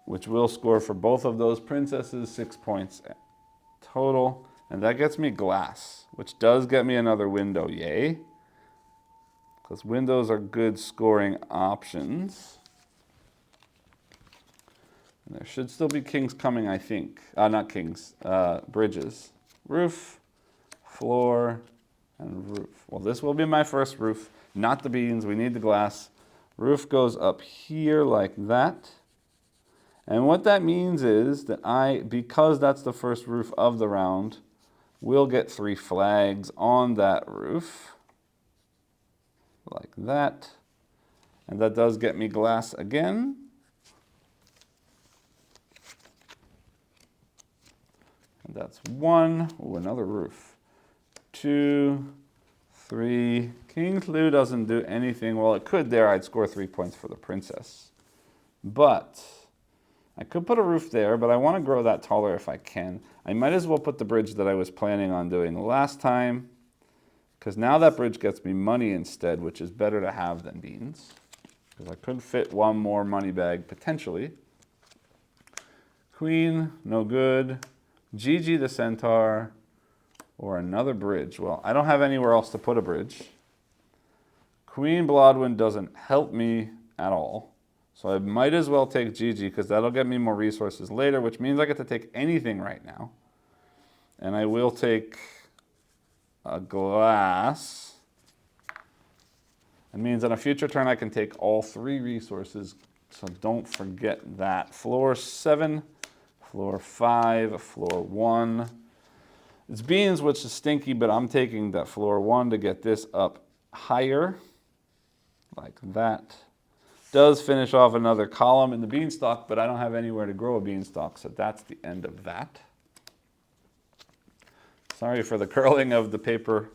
which will score for both of those princesses 6 points total. And that gets me glass, which does get me another window. Yay. Because windows are good scoring options. And there should still be kings coming, I think. Not kings, bridges. Roof, floor, and roof. Well, this will be my first roof, not the beans. We need the glass. Roof goes up here like that. And what that means is that because that's the first roof of the round, will get 3 flags on that roof. Like that. And that does get me glass again. And that's 1. Ooh, another roof. 2, 3. King Thlu doesn't do anything. Well, it could there. I'd score 3 points for the princess. But I could put a roof there, but I want to grow that taller if I can. I might as well put the bridge that I was planning on doing last time, because now that bridge gets me money instead, which is better to have than beans. Because I could fit 1 more money bag, potentially. Queen, no good. Gigi the centaur, or another bridge. Well, I don't have anywhere else to put a bridge. Queen Blodwyn doesn't help me at all. So I might as well take Gigi because that'll get me more resources later, which means I get to take anything right now. And I will take a glass. It means on a future turn I can take all 3 resources, so don't forget that. Floor 7, floor 5, floor 1. It's beans, which is stinky, but I'm taking that floor 1 to get this up higher, like that. does finish off another column in the beanstalk, but I don't have anywhere to grow a beanstalk, so that's the end of that. Sorry for the curling of the paper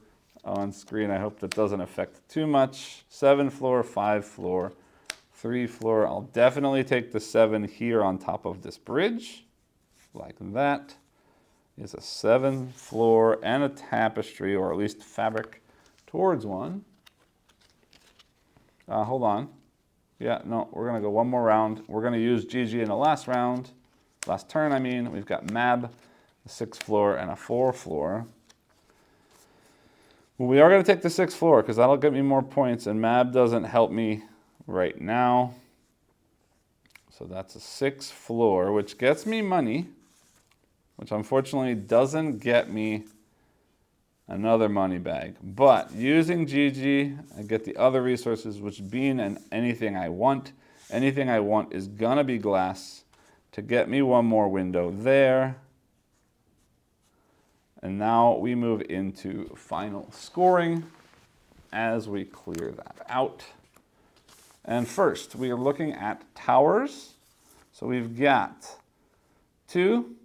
on screen. I hope that doesn't affect too much. 7 floor, 5 floor, 3 floor. I'll definitely take the 7 here on top of this bridge, like that. Is a 7 floor and a tapestry, or at least fabric towards one. Hold on. Yeah, no, we're going to go one more round. We're going to use GG in the last round. Last turn, I mean. We've got Mab, a 6 floor, and a 4 floor. Well, we are going to take the 6 floor because that'll get me more points, and Mab doesn't help me right now. So that's a 6 floor, which gets me money, which unfortunately doesn't get me another money bag. But using GG, I get the other resources, which being anything I want. Anything I want is gonna be glass to get me one more window there. And now we move into final scoring as we clear that out. And first, we are looking at towers. So we've got 2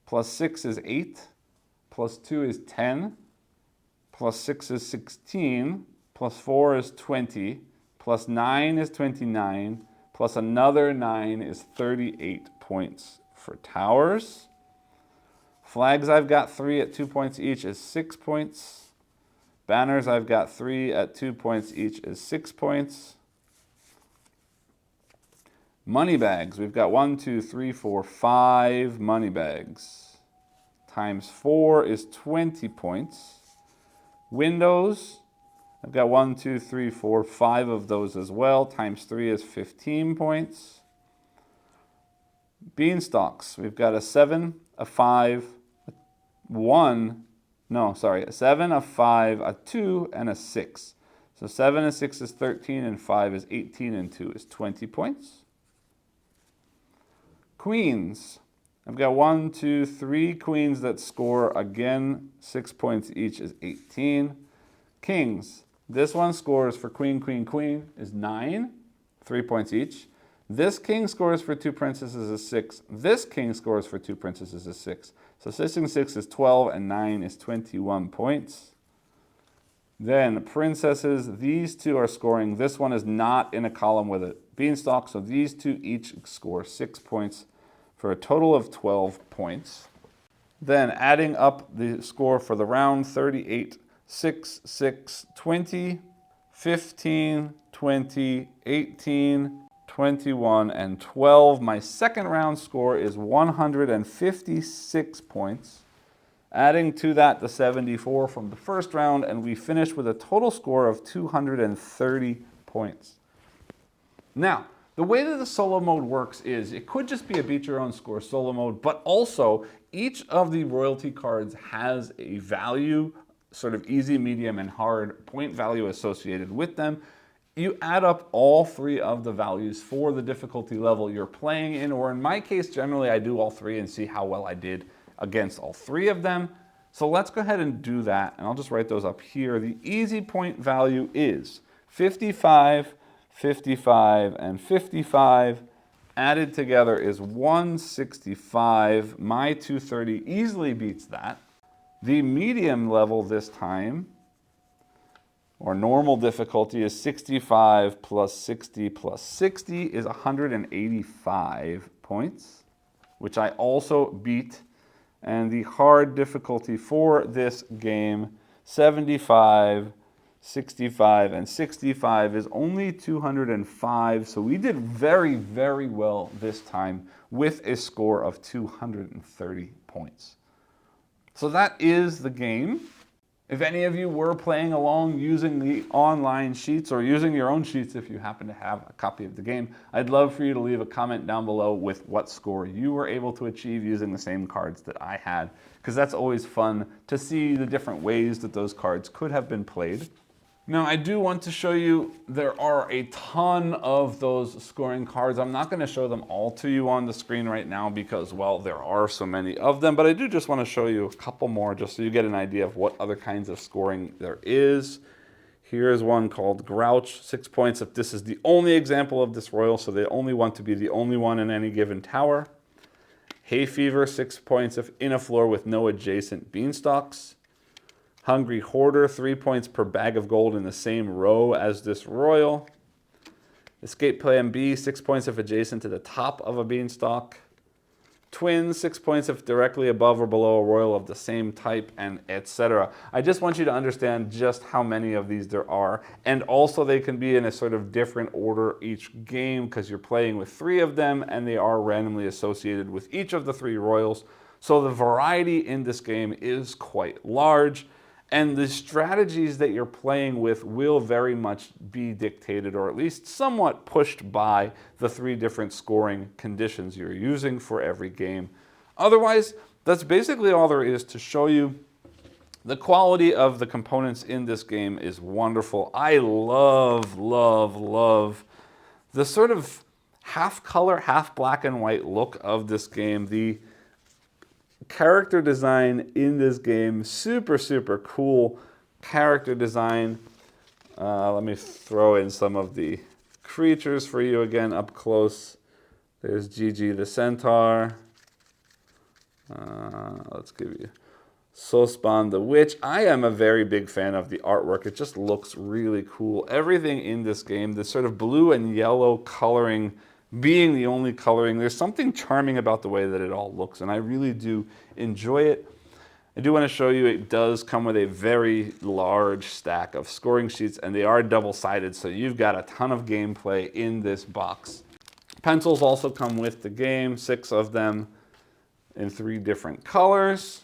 plus 6 is 8, plus 2 is 10, plus 6 is 16, plus 4 is 20, plus 9 is 29, plus another 9 is 38 points for towers. Flags I've got 3 at 2 points each is 6 points. Banners I've got 3 at 2 points each is 6 points. Money bags, we've got 1, 2, 3, 4, 5 money bags. Times 4 is 20 points. Windows, I've got 1, 2, 3, 4, 5 of those as well. Times 3 is 15 points. Beanstalks, we've got a 7, a 5, a 7, a 5, a 2, and a 6. So 7 and 6 is 13, and 5 is 18, and 2 is 20 points. Queens, I've got 1, 2, 3 queens that score again. 6 points each is 18. Kings, this one scores for queen, queen, queen is 9, 3 points each. This king scores for 2 princesses is 6. This king scores for 2 princesses is 6. So 6 and 6 is 12, and 9 is 21 points. Then princesses, these 2 are scoring. This one is not in a column with a beanstalk, so these 2 each score 6 points for a total of 12 points. Then adding up the score for the round, 38, 6, 6, 20, 15, 20, 18, 21, and 12. My second round score is 156 points. Adding to that the 74 from the first round, and we finish with a total score of 230 points. Now, the way that the solo mode works is it could just be a beat your own score solo mode, but also each of the royalty cards has a value, sort of easy, medium, and hard point value associated with them. You add up all 3 of the values for the difficulty level you're playing in, or in my case, generally I do all 3 and see how well I did against all 3 of them. So let's go ahead and do that, and I'll just write those up here. The easy point value is 55, 55, and 55. Added together is 165. My 230 easily beats that. The medium level this time, or normal difficulty, is 65 plus 60 plus 60 is 185 points, which I also beat. And the hard difficulty for this game, 75, 65, and 65 is only 205. So we did very, very well this time with a score of 230 points. So that is the game. If any of you were playing along using the online sheets or using your own sheets if you happen to have a copy of the game, I'd love for you to leave a comment down below with what score you were able to achieve using the same cards that I had, because that's always fun to see the different ways that those cards could have been played. Now, I do want to show you, there are a ton of those scoring cards. I'm not going to show them all to you on the screen right now because, well, there are so many of them, but I do just want to show you a couple more just so you get an idea of what other kinds of scoring there is. Here's one called Grouch, 6 points if this is the only example of this royal, so they only want to be the only one in any given tower. Hay Fever, 6 points if in a floor with no adjacent beanstalks. Hungry Hoarder, 3 points per bag of gold in the same row as this royal. Escape Plan B, 6 points if adjacent to the top of a beanstalk. Twins, 6 points if directly above or below a royal of the same type, and etc. I just want you to understand just how many of these there are, and also they can be in a sort of different order each game because you're playing with 3 of them and they are randomly associated with each of the 3 royals. So the variety in this game is quite large, and the strategies that you're playing with will very much be dictated, or at least somewhat pushed by the 3 different scoring conditions you're using for every game. Otherwise, that's basically all there is to show you. The quality of the components in this game is wonderful. I love, love, love the sort of half color, half black and white look of this game. The character design in this game, super, super cool character design. Let me throw in some of the creatures for you again up close. There's Gigi the Centaur. Let's give you Sospan the Witch. I am a very big fan of the artwork. It just looks really cool. Everything in this game, this sort of blue and yellow coloring being the only coloring, there's something charming about the way that it all looks, and I really do enjoy it. I do want to show you it does come with a very large stack of scoring sheets, and they are double-sided, so you've got a ton of gameplay in this box. Pencils also come with the game, 6 of them in 3 different colors.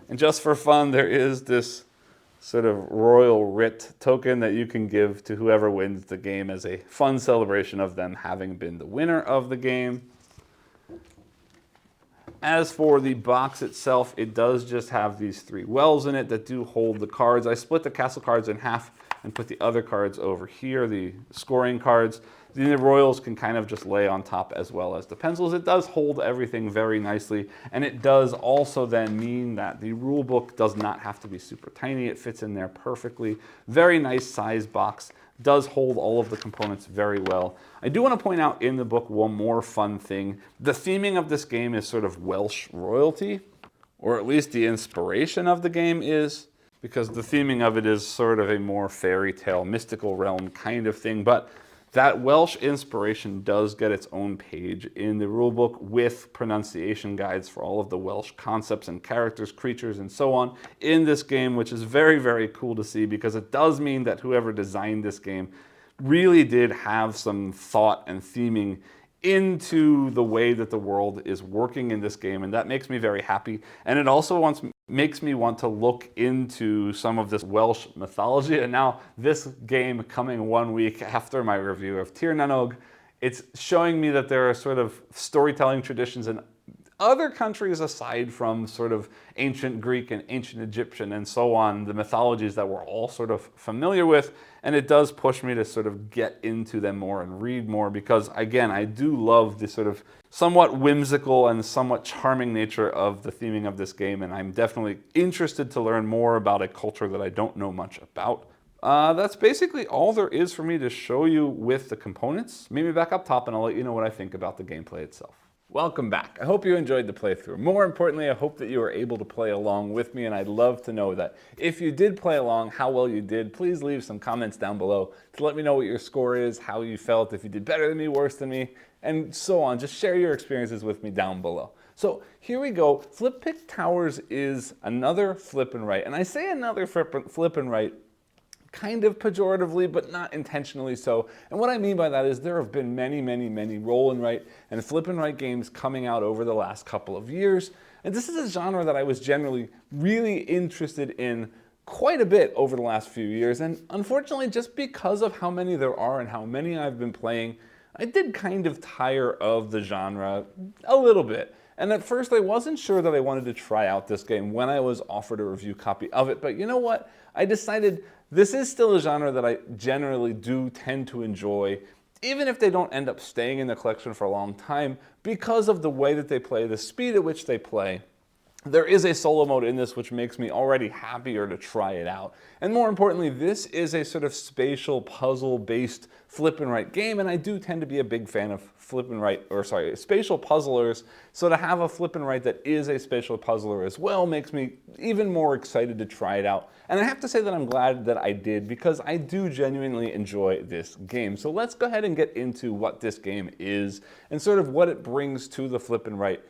And just for fun, there is this sort of royal writ token that you can give to whoever wins the game as a fun celebration of them having been the winner of the game. As for the box itself, it does just have these 3 wells in it that do hold the cards. I split the castle cards in half and put the other cards over here, the scoring cards. The royals can kind of just lay on top as well as the pencils. It does hold everything very nicely, and it does also then mean that the rule book does not have to be super tiny. It fits in there perfectly. Very nice size box. Does hold all of the components very well. I do want to point out in the book one more fun thing. The theming of this game is sort of Welsh royalty, or at least the inspiration of the game is, because the theming of it is sort of a more fairy tale, mystical realm kind of thing, but that Welsh inspiration does get its own page in the rulebook with pronunciation guides for all of the Welsh concepts and characters, creatures, and so on in this game, which is very, very cool to see because it does mean that whoever designed this game really did have some thought and theming into the way that the world is working in this game, and that makes me very happy. And it also makes me want to look into some of this Welsh mythology. And now this game coming 1 week after my review of Tir na nOg, it's showing me that there are sort of storytelling traditions in other countries aside from sort of ancient Greek and ancient Egyptian and so on, the mythologies that we're all sort of familiar with. And it does push me to sort of get into them more and read more because, again, I do love the sort of somewhat whimsical and somewhat charming nature of the theming of this game, and I'm definitely interested to learn more about a culture that I don't know much about. That's basically all there is for me to show you with the components. Meet me back up top and I'll let you know what I think about the gameplay itself. Welcome back. I hope you enjoyed the playthrough. More importantly, I hope that you were able to play along with me, and I'd love to know that. If you did play along, how well you did, please leave some comments down below to let me know what your score is, how you felt, if you did better than me, worse than me, and so on. Just share your experiences with me down below. So here we go. Flip Pick Towers is another flip and write, and I say another flip and write kind of pejoratively, but not intentionally so. And what I mean by that is there have been many, many, many roll and write and flip and write games coming out over the last couple of years. And this is a genre that I was generally really interested in quite a bit over the last few years. And unfortunately, just because of how many there are and how many I've been playing, I did kind of tire of the genre a little bit. And at first, I wasn't sure that I wanted to try out this game when I was offered a review copy of it. But you know what? I decided this is still a genre that I generally do tend to enjoy, even if they don't end up staying in the collection for a long time, because of the way that they play, the speed at which they play, There is a solo mode in this, which makes me already happier to try it out. And more importantly, this is a sort of spatial puzzle-based flip and write game, and I do tend to be a big fan of spatial puzzlers. So to have a flip and write that is a spatial puzzler as well makes me even more excited to try it out. And I have to say that I'm glad that I did, because I do genuinely enjoy this game. So let's go ahead and get into what this game is and sort of what it brings to the flip and write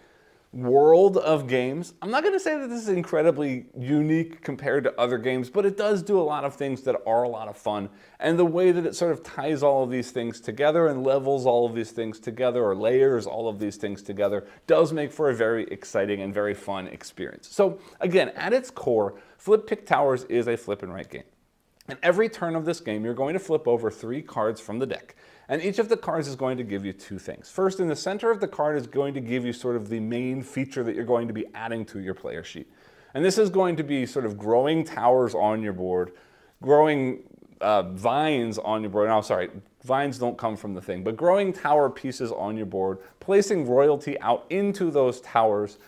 world of games. I'm not going to say that this is incredibly unique compared to other games, but it does do a lot of things that are a lot of fun. And the way that it sort of ties all of these things together and levels all of these things together, or layers all of these things together, does make for a very exciting and very fun experience. So again, at its core, Flip Pick Towers is a flip and write game. And every turn of this game, you're going to flip over 3 cards from the deck. And each of the cards is going to give you 2 things. First, in the center of the card is going to give you sort of the main feature that you're going to be adding to your player sheet. And this is going to be sort of growing towers on your board, growing vines on your board. No, sorry, vines don't come from the thing, but growing tower pieces on your board, placing royalty out into those towers,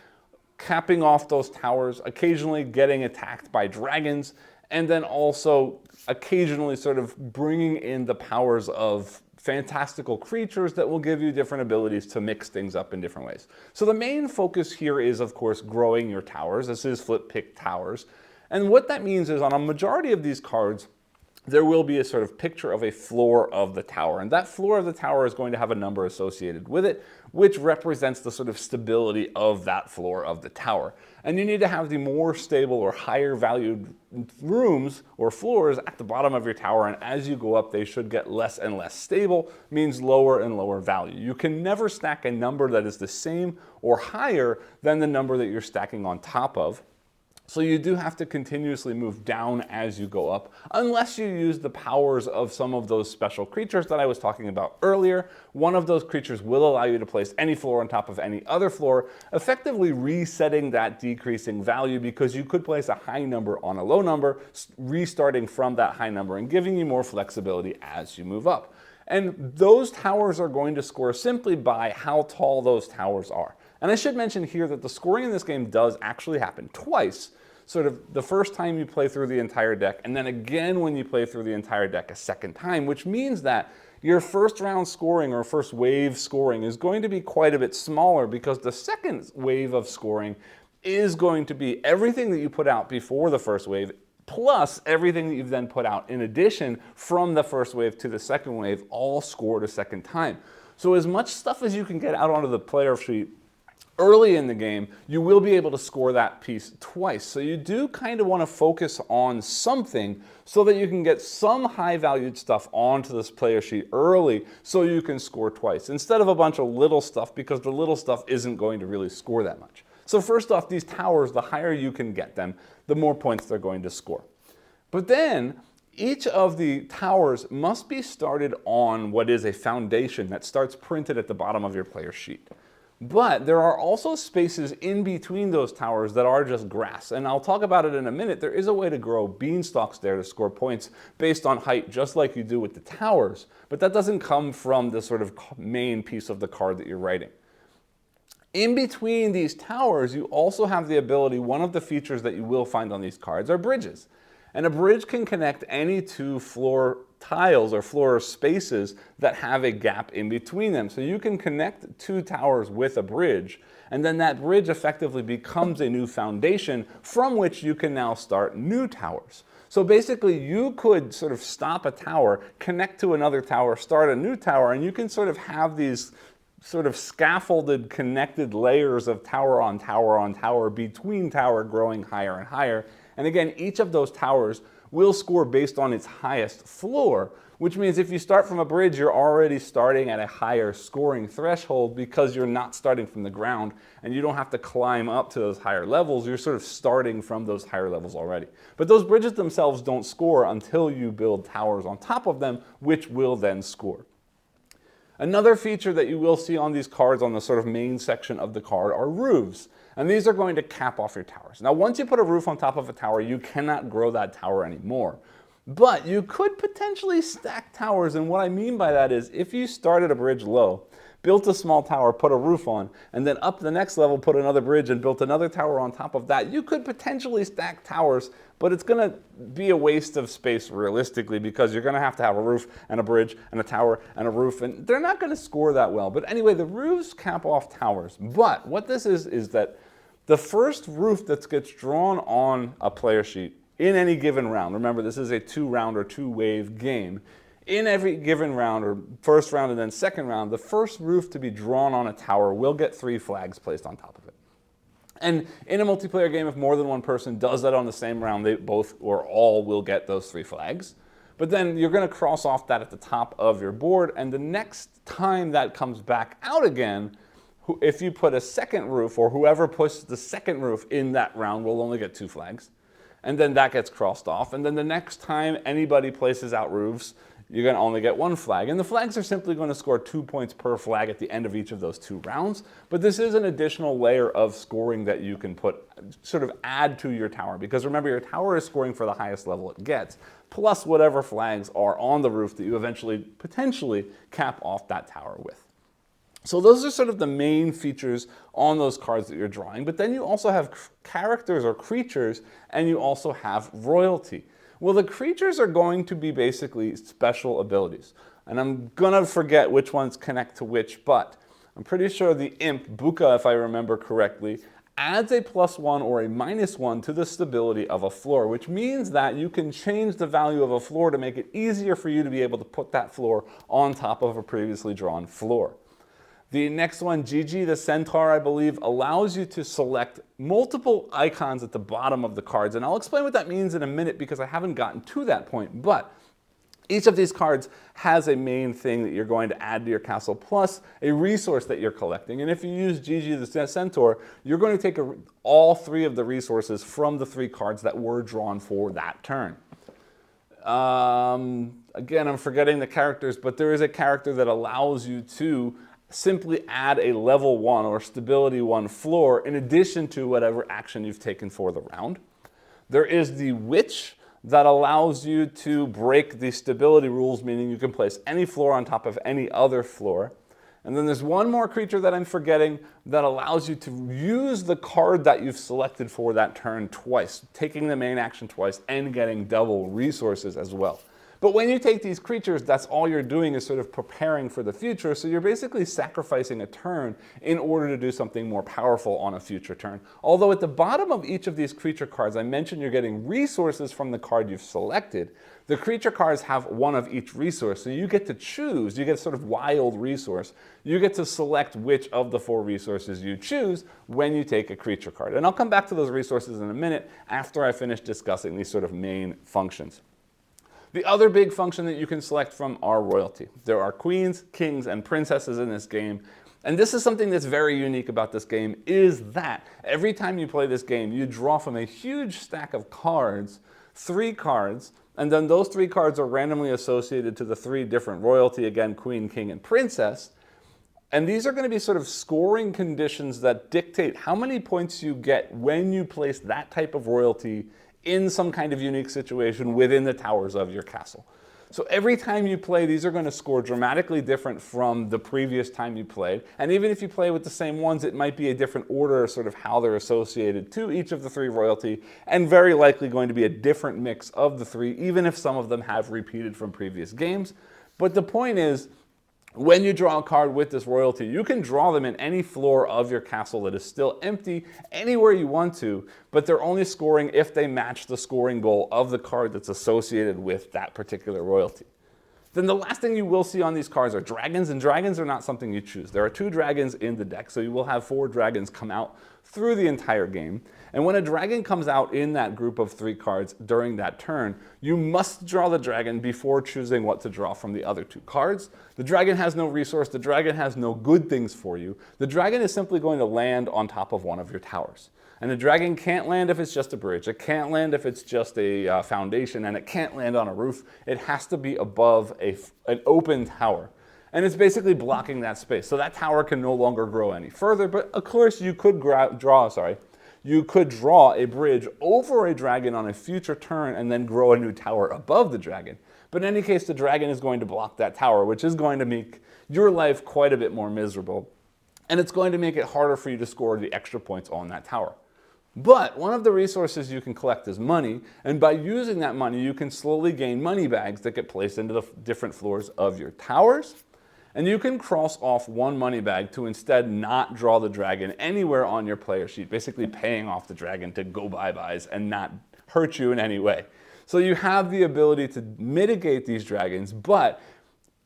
capping off those towers, occasionally getting attacked by dragons, and then also occasionally sort of bringing in the powers of fantastical creatures that will give you different abilities to mix things up in different ways. So the main focus here is, of course, growing your towers. This is Flip Pick Towers. And what that means is on a majority of these cards, there will be a sort of picture of a floor of the tower. And that floor of the tower is going to have a number associated with it, which represents the sort of stability of that floor of the tower. And you need to have the more stable or higher valued rooms or floors at the bottom of your tower. And as you go up, they should get less and less stable, means lower and lower value. You can never stack a number that is the same or higher than the number that you're stacking on top of. So you do have to continuously move down as you go up, unless you use the powers of some of those special creatures that I was talking about earlier. One of those creatures will allow you to place any floor on top of any other floor, effectively resetting that decreasing value, because you could place a high number on a low number, restarting from that high number and giving you more flexibility as you move up. And those towers are going to score simply by how tall those towers are. And I should mention here that the scoring in this game does actually happen twice. Sort of the first time you play through the entire deck, and then again when you play through the entire deck a second time, which means that your first round scoring or first wave scoring is going to be quite a bit smaller, because the second wave of scoring is going to be everything that you put out before the first wave, plus everything that you've then put out in addition from the first wave to the second wave, all scored a second time. So as much stuff as you can get out onto the player sheet early in the game, you will be able to score that piece twice. So you do kind of want to focus on something so that you can get some high valued stuff onto this player sheet early so you can score twice, instead of a bunch of little stuff, because the little stuff isn't going to really score that much. So first off, these towers, the higher you can get them, the more points they're going to score. But then each of the towers must be started on what is a foundation that starts printed at the bottom of your player sheet. But there are also spaces in between those towers that are just grass. And I'll talk about it in a minute. There is a way to grow beanstalks there to score points based on height, just like you do with the towers. But that doesn't come from the sort of main piece of the card that you're writing. In between these towers, you also have the ability, one of the features that you will find on these cards are bridges. And a bridge can connect any 2 floor tiles or floor spaces that have a gap in between them. So you can connect 2 towers with a bridge, and then that bridge effectively becomes a new foundation from which you can now start new towers. So basically you could sort of stop a tower, connect to another tower, start a new tower, and you can sort of have these sort of scaffolded connected layers of tower on tower between tower growing higher and higher. And again, each of those towers will score based on its highest floor, which means if you start from a bridge, you're already starting at a higher scoring threshold, because you're not starting from the ground and you don't have to climb up to those higher levels. You're sort of starting from those higher levels already. But those bridges themselves don't score until you build towers on top of them, which will then score. Another feature that you will see on these cards on the sort of main section of the card are roofs. And these are going to cap off your towers. Now, once you put a roof on top of a tower, you cannot grow that tower anymore. But you could potentially stack towers, and what I mean by that is if you started a bridge low, built a small tower, put a roof on, and then up the next level, put another bridge and built another tower on top of that, you could potentially stack towers, but it's going to be a waste of space realistically because you're going to have a roof and a bridge and a tower and a roof, and they're not going to score that well. But anyway, the roofs cap off towers. But what this is that the first roof that gets drawn on a player sheet in any given round, remember this is a 2-round or 2-wave game, in every given round, or first round and then second round, the first roof to be drawn on a tower will get 3 flags placed on top of it. And in a multiplayer game, if more than one person does that on the same round, they both or all will get those 3 flags. But then you're going to cross off that at the top of your board, and the next time that comes back out again, if you put a second roof, or whoever pushes the second roof in that round will only get 2 flags. And then that gets crossed off. And then the next time anybody places out roofs, you're going to only get 1 flag. And the flags are simply going to score 2 points per flag at the end of each of those 2 rounds. But this is an additional layer of scoring that you can sort of add to your tower. Because remember, your tower is scoring for the highest level it gets, plus whatever flags are on the roof that you eventually, potentially, cap off that tower with. So those are sort of the main features on those cards that you're drawing. But then you also have characters or creatures, and you also have royalty. Well, the creatures are going to be basically special abilities. And I'm going to forget which ones connect to which, but I'm pretty sure the imp, Buka, if I remember correctly, adds a +1 or a -1 to the stability of a floor, which means that you can change the value of a floor to make it easier for you to be able to put that floor on top of a previously drawn floor. The next one, Gigi the Centaur, I believe, allows you to select multiple icons at the bottom of the cards. And I'll explain what that means in a minute because I haven't gotten to that point. But each of these cards has a main thing that you're going to add to your castle, plus a resource that you're collecting. And if you use Gigi the Centaur, you're going to take all 3 of the resources from the 3 cards that were drawn for that turn. Again, I'm forgetting the characters, but there is a character that allows you to simply add a level 1 or stability 1 floor in addition to whatever action you've taken for the round. There is the Witch that allows you to break the stability rules, meaning you can place any floor on top of any other floor. And then there's one more creature that I'm forgetting that allows you to use the card that you've selected for that turn twice, taking the main action twice and getting double resources as well. But when you take these creatures, that's all you're doing is sort of preparing for the future. So you're basically sacrificing a turn in order to do something more powerful on a future turn. Although at the bottom of each of these creature cards, I mentioned you're getting resources from the card you've selected. The creature cards have 1 of each resource. So you get to choose, you get sort of wild resource. You get to select which of the 4 resources you choose when you take a creature card. And I'll come back to those resources in a minute after I finish discussing these sort of main functions. The other big function that you can select from are royalty. There are queens, kings, and princesses in this game. And this is something that's very unique about this game, is that every time you play this game, you draw from a huge stack of cards, 3 cards, and then those 3 cards are randomly associated to the 3 different royalty, again, queen, king, and princess. And these are going to be sort of scoring conditions that dictate how many points you get when you place that type of royalty in some kind of unique situation within the towers of your castle. So every time you play, these are going to score dramatically different from the previous time you played. And even if you play with the same ones, it might be a different order, sort of how they're associated to each of the 3 royalty, and very likely going to be a different mix of the 3, even if some of them have repeated from previous games. But the point is, when you draw a card with this royalty, you can draw them in any floor of your castle that is still empty, anywhere you want to, but they're only scoring if they match the scoring goal of the card that's associated with that particular royalty. Then the last thing you will see on these cards are dragons, and dragons are not something you choose. There are 2 dragons in the deck, so you will have 4 dragons come out through the entire game. And when a dragon comes out in that group of 3 cards during that turn, you must draw the dragon before choosing what to draw from the other 2 cards. The dragon has no resource, the dragon has no good things for you. The dragon is simply going to land on top of one of your towers. And the dragon can't land if it's just a bridge. It can't land if it's just a foundation, and it can't land on a roof. It has to be above an open tower. And it's basically blocking that space. So that tower can no longer grow any further. But of course, you could draw a bridge over a dragon on a future turn and then grow a new tower above the dragon. But in any case, the dragon is going to block that tower, which is going to make your life quite a bit more miserable. And it's going to make it harder for you to score the extra points on that tower. But one of the resources you can collect is money, and by using that money, you can slowly gain money bags that get placed into the different floors of your towers. And you can cross off one money bag to instead not draw the dragon anywhere on your player sheet, basically paying off the dragon to go bye-byes and not hurt you in any way. So you have the ability to mitigate these dragons, but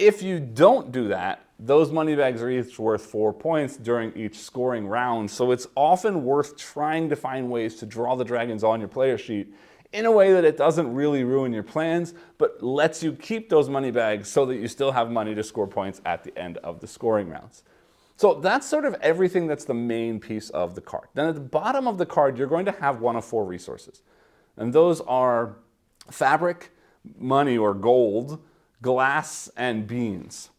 if you don't do that, those money bags are each worth 4 points during each scoring round, so it's often worth trying to find ways to draw the dragons on your player sheet in a way that it doesn't really ruin your plans, but lets you keep those money bags so that you still have money to score points at the end of the scoring rounds. So that's sort of everything that's the main piece of the card. Then at the bottom of the card, you're going to have one of 4 resources, and those are fabric, money or gold, glass, and beans.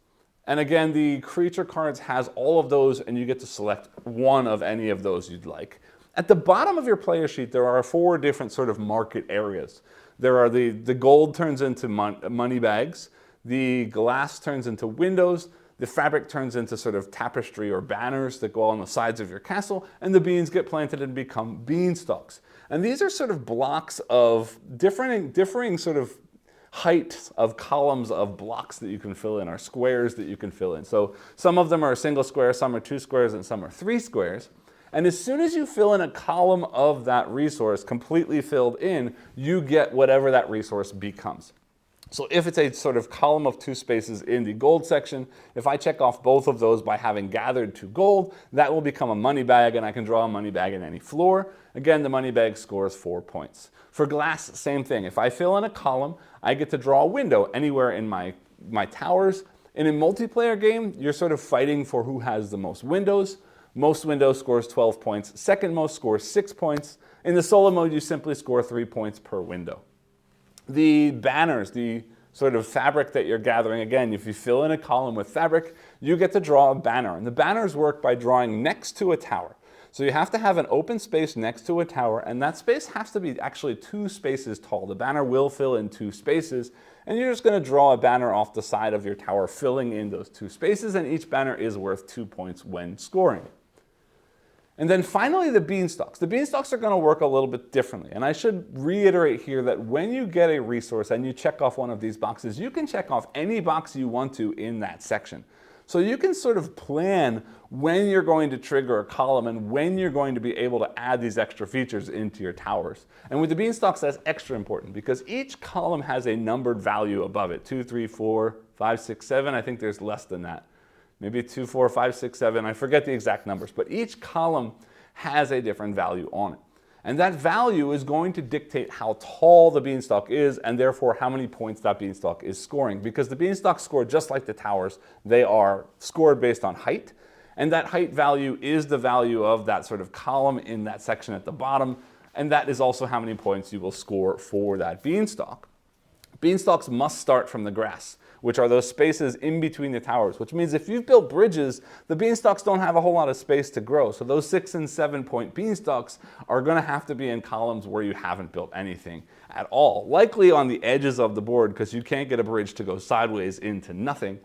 And again, the creature cards has all of those, and you get to select one of any of those you'd like. At the bottom of your player sheet, there are 4 different sort of market areas. There are the gold turns into money bags, the glass turns into windows, the fabric turns into sort of tapestry or banners that go on the sides of your castle, and the beans get planted and become beanstalks. And these are sort of blocks of differing sort of height of columns of blocks that you can fill in, or squares that you can fill in. So some of them are a single square, some are 2 squares, and some are 3 squares. And as soon as you fill in a column of that resource completely filled in, you get whatever that resource becomes. So if it's a sort of column of 2 spaces in the gold section, if I check off both of those by having gathered 2 gold, that will become a money bag, and I can draw a money bag in any floor. Again, the money bag scores 4 points. For glass, same thing. If I fill in a column, I get to draw a window anywhere in my towers. In a multiplayer game, you're sort of fighting for who has the most windows. Most windows scores 12 points. Second most scores 6 points. In the solo mode, you simply score 3 points per window. The banners, the sort of fabric that you're gathering, again, if you fill in a column with fabric, you get to draw a banner. And the banners work by drawing next to a tower. So you have to have an open space next to a tower, and that space has to be actually 2 spaces tall. The banner will fill in 2 spaces, and you're just going to draw a banner off the side of your tower, filling in those 2 spaces, and each banner is worth 2 points when scoring. And then finally, the beanstalks. The beanstalks are going to work a little bit differently. And I should reiterate here that when you get a resource and you check off one of these boxes, you can check off any box you want to in that section. So you can sort of plan when you're going to trigger a column and when you're going to be able to add these extra features into your towers. And with the beanstalks, that's extra important because each column has a numbered value above it. 2, 3, 4, 5, 6, 7. I think there's less than that. Maybe 2, 4, 5, 6, 7. I forget the exact numbers, but each column has a different value on it. And that value is going to dictate how tall the beanstalk is and therefore how many points that beanstalk is scoring. Because the beanstalks score just like the towers. They are scored based on height. And that height value is the value of that sort of column in that section at the bottom. And that is also how many points you will score for that beanstalk. Beanstalks must start from the grass, which are those spaces in between the towers, which means if you've built bridges, the beanstalks don't have a whole lot of space to grow. So those 6 and 7 point beanstalks are going to have to be in columns where you haven't built anything at all. Likely on the edges of the board because you can't get a bridge to go sideways into nothing.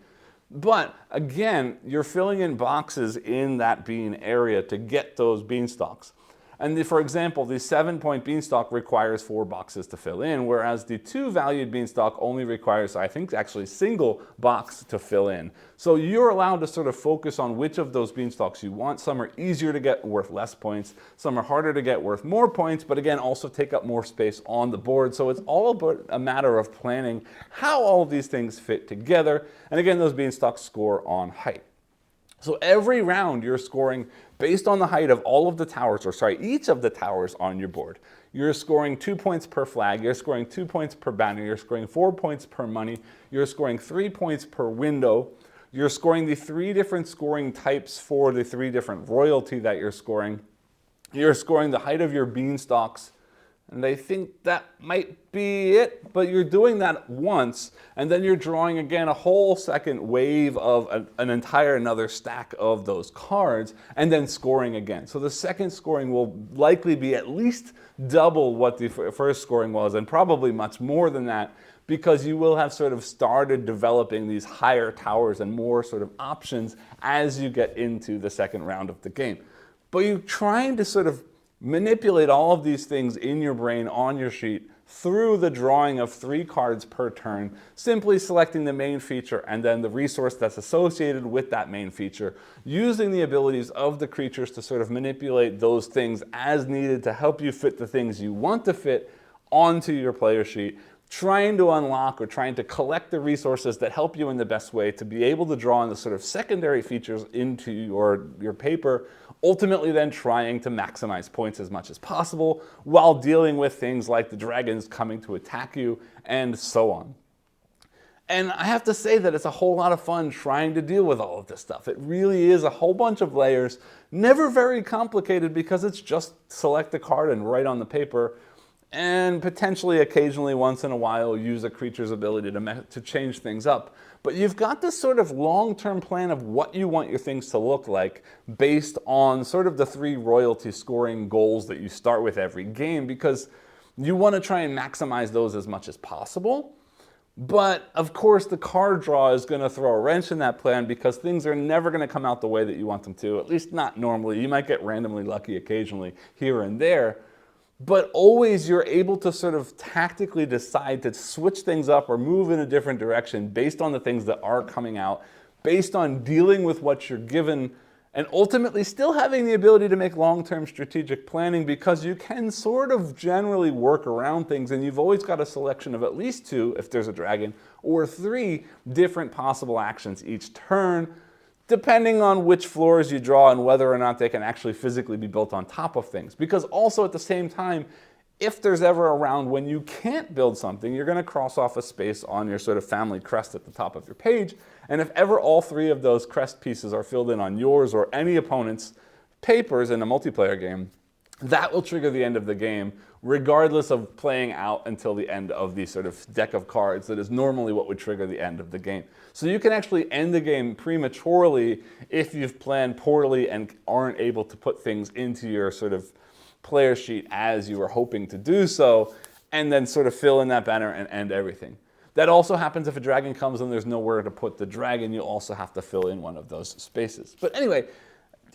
But again, you're filling in boxes in that bean area to get those beanstalks. And for example, the 7-point beanstalk requires 4 boxes to fill in, whereas the 2 valued beanstalk only requires, I think, actually single box to fill in. So you're allowed to sort of focus on which of those beanstalks you want. Some are easier to get, worth less points. Some are harder to get, worth more points, but again, also take up more space on the board. So it's all about a matter of planning how all of these things fit together. And again, those beanstalks score on height. So every round you're scoring based on the height of all of the towers, or sorry, each of the towers on your board. You're scoring 2 points per flag, you're scoring 2 points per banner, you're scoring 4 points per money, you're scoring 3 points per window, you're scoring the 3 different scoring types for the 3 different royalty that you're scoring the height of your beanstalks, And I think that might be it, but you're doing that once, and then you're drawing again a whole second wave of an entire another stack of those cards, and then scoring again. So the second scoring will likely be at least double what the first scoring was, and probably much more than that, because you will have sort of started developing these higher towers and more sort of options as you get into the second round of the game. But you're trying to sort of manipulate all of these things in your brain on your sheet through the drawing of 3 cards per turn, simply selecting the main feature and then the resource that's associated with that main feature, using the abilities of the creatures to sort of manipulate those things as needed to help you fit the things you want to fit onto your player sheet, trying to unlock or trying to collect the resources that help you in the best way to be able to draw in the sort of secondary features into your paper, ultimately then trying to maximize points as much as possible while dealing with things like the dragons coming to attack you and so on. And I have to say that it's a whole lot of fun trying to deal with all of this stuff. It really is a whole bunch of layers, never very complicated because it's just select a card and write on the paper, and potentially occasionally once in a while use a creature's ability to change things up. But you've got this sort of long-term plan of what you want your things to look like based on sort of the 3 royalty scoring goals that you start with every game, because you want to try and maximize those as much as possible. But of course the card draw is going to throw a wrench in that plan because things are never going to come out the way that you want them to, at least not normally. You might get randomly lucky occasionally here and there. But always you're able to sort of tactically decide to switch things up or move in a different direction based on the things that are coming out, based on dealing with what you're given, and ultimately still having the ability to make long-term strategic planning because you can sort of generally work around things, and you've always got a selection of at least 2, if there's a dragon, or 3 different possible actions each turn, depending on which floors you draw and whether or not they can actually physically be built on top of things. Because also at the same time, if there's ever a round when you can't build something, you're going to cross off a space on your sort of family crest at the top of your page. And if ever all 3 of those crest pieces are filled in on yours or any opponent's papers in a multiplayer game, that will trigger the end of the game, regardless of playing out until the end of the sort of deck of cards that is normally what would trigger the end of the game. So you can actually end the game prematurely if you've planned poorly and aren't able to put things into your sort of player sheet as you were hoping to do so, and then sort of fill in that banner and end everything. That also happens if a dragon comes and there's nowhere to put the dragon. You also have to fill in one of those spaces. But anyway,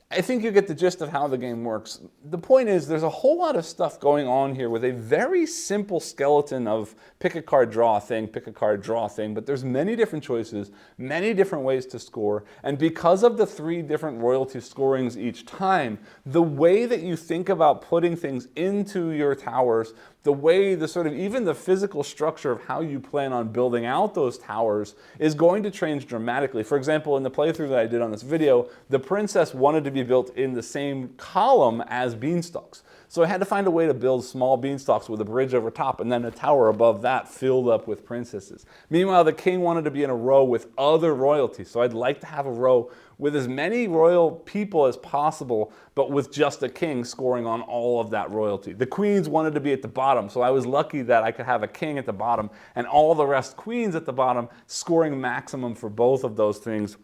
I think you get the gist of how the game works. The point is there's a whole lot of stuff going on here with a very simple skeleton of pick a card, draw a thing, pick a card, draw a thing, but there's many different choices, many different ways to score, and because of the 3 different royalty scorings each time, the way that you think about putting things into your towers, the way the sort of even the physical structure of how you plan on building out those towers is going to change dramatically. For example, in the playthrough that I did on this video, the princess wanted to be built in the same column as beanstalks. So I had to find a way to build small beanstalks with a bridge over top and then a tower above that filled up with princesses. Meanwhile, the king wanted to be in a row with other royalty. So I'd like to have a row with as many royal people as possible, but with just a king scoring on all of that royalty. The queens wanted to be at the bottom, so I was lucky that I could have a king at the bottom and all the rest queens at the bottom, scoring maximum for both of those things.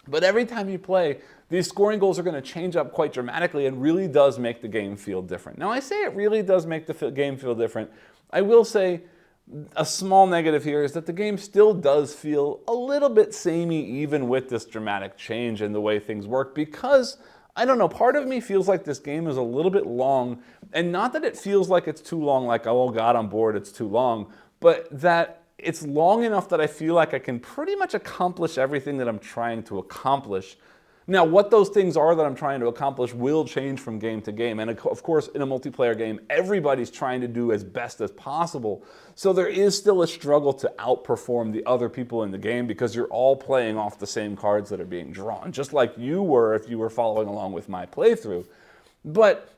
But every time you play, these scoring goals are going to change up quite dramatically and really does make the game feel different. Now, I say it really does make the game feel different. I will say a small negative here is that the game still does feel a little bit samey even with this dramatic change in the way things work because, I don't know, part of me feels like this game is a little bit long, and not that it feels like it's too long, like, oh God, I'm bored, it's too long, but that it's long enough that I feel like I can pretty much accomplish everything that I'm trying to accomplish. Now, what those things are that I'm trying to accomplish will change from game to game. And of course, in a multiplayer game, everybody's trying to do as best as possible. So there is still a struggle to outperform the other people in the game because you're all playing off the same cards that are being drawn, just like you were if you were following along with my playthrough. But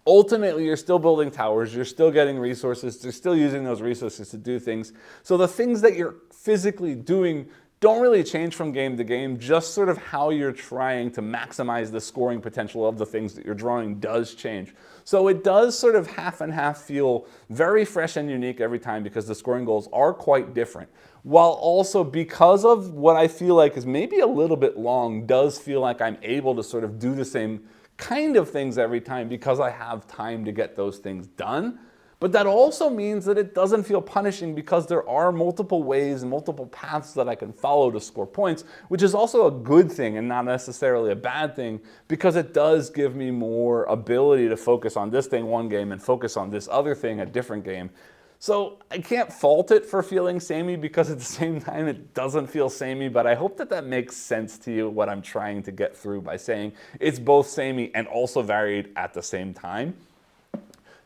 ultimately, you're still building towers, you're still getting resources, you're still using those resources to do things. So the things that you're physically doing don't really change from game to game, just sort of how you're trying to maximize the scoring potential of the things that you're drawing does change. So it does sort of half and half feel very fresh and unique every time because the scoring goals are quite different. While also, because of what I feel like is maybe a little bit long, does feel like I'm able to sort of do the same kind of things every time because I have time to get those things done. But that also means that it doesn't feel punishing because there are multiple ways and multiple paths that I can follow to score points, which is also a good thing and not necessarily a bad thing because it does give me more ability to focus on this thing one game and focus on this other thing a different game. So I can't fault it for feeling samey because at the same time it doesn't feel samey, but I hope that that makes sense to you, what I'm trying to get through by saying it's both samey and also varied at the same time.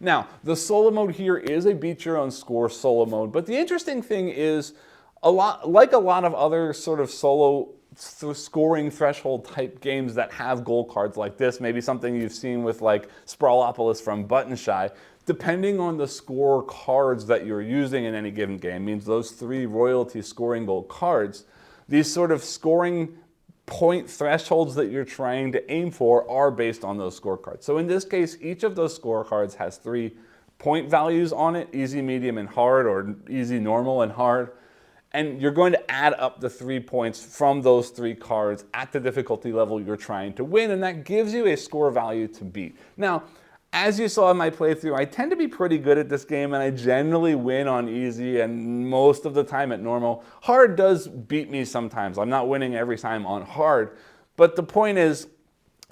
Now, the solo mode here is a beat your own score solo mode, but the interesting thing is, like a lot of other sort of solo scoring threshold type games that have goal cards like this, maybe something you've seen with like Sprawlopolis from Button Shy, depending on the score cards that you're using in any given game, means those 3 royalty scoring goal cards, these sort of scoring point thresholds that you're trying to aim for are based on those scorecards. So in this case, each of those scorecards has 3 point values on it, easy, medium, and hard, or easy, normal, and hard. And you're going to add up the 3 points from those 3 cards at the difficulty level you're trying to win, and that gives you a score value to beat. Now, as you saw in my playthrough, I tend to be pretty good at this game, and I generally win on easy and most of the time at normal. Hard does beat me sometimes. I'm not winning every time on hard, but the point is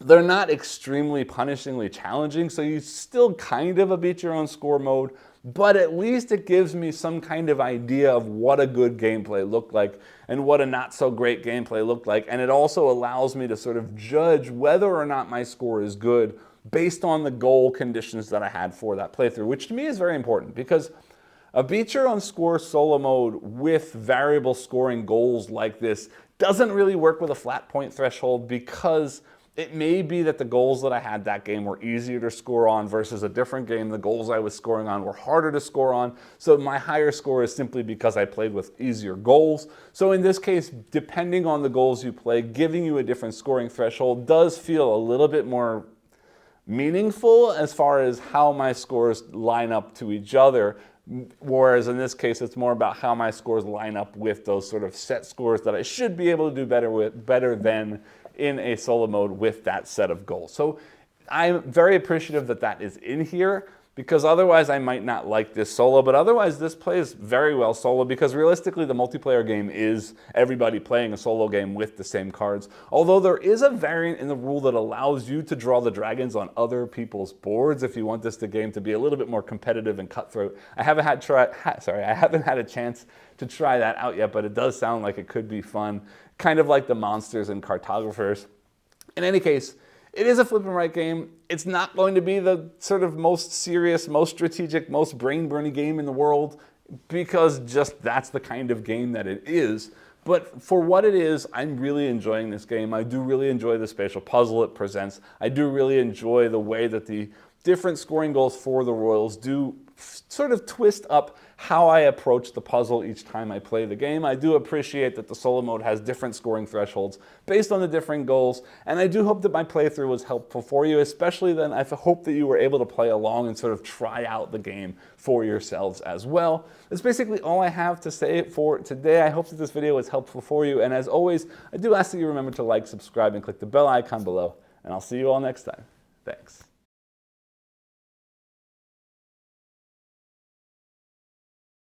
they're not extremely punishingly challenging, so you still kind of a beat your own score mode, but at least it gives me some kind of idea of what a good gameplay looked like and what a not so great gameplay looked like, and it also allows me to sort of judge whether or not my score is good based on the goal conditions that I had for that playthrough, which to me is very important because a beat your own score solo mode with variable scoring goals like this doesn't really work with a flat point threshold because it may be that the goals that I had that game were easier to score on versus a different game. The goals I was scoring on were harder to score on. So my higher score is simply because I played with easier goals. So in this case, depending on the goals you play, giving you a different scoring threshold does feel a little bit more meaningful as far as how my scores line up to each other, whereas in this case it's more about how my scores line up with those sort of set scores that I should be able to do better than in a solo mode with that set of goals. So I'm very appreciative that that is in here because otherwise I might not like this solo, but otherwise this plays very well solo because realistically the multiplayer game is everybody playing a solo game with the same cards. Although there is a variant in the rule that allows you to draw the dragons on other people's boards if you want this game to be a little bit more competitive and cutthroat. I haven't had a chance to try that out yet, but it does sound like it could be fun, kind of like the monsters and cartographers. In any case, it is a flip and write game. It's not going to be the sort of most serious, most strategic, most brain-burning game in the world because just that's the kind of game that it is. But for what it is, I'm really enjoying this game. I do really enjoy the spatial puzzle it presents. I do really enjoy the way that the different scoring goals for the Royals do sort of twist up how I approach the puzzle each time I play the game. I do appreciate that the solo mode has different scoring thresholds based on the different goals, and I do hope that my playthrough was helpful for you, especially then I hope that you were able to play along and sort of try out the game for yourselves as well. That's basically all I have to say for today. I hope that this video was helpful for you, and as always, I do ask that you remember to like, subscribe, and click the bell icon below, and I'll see you all next time. Thanks.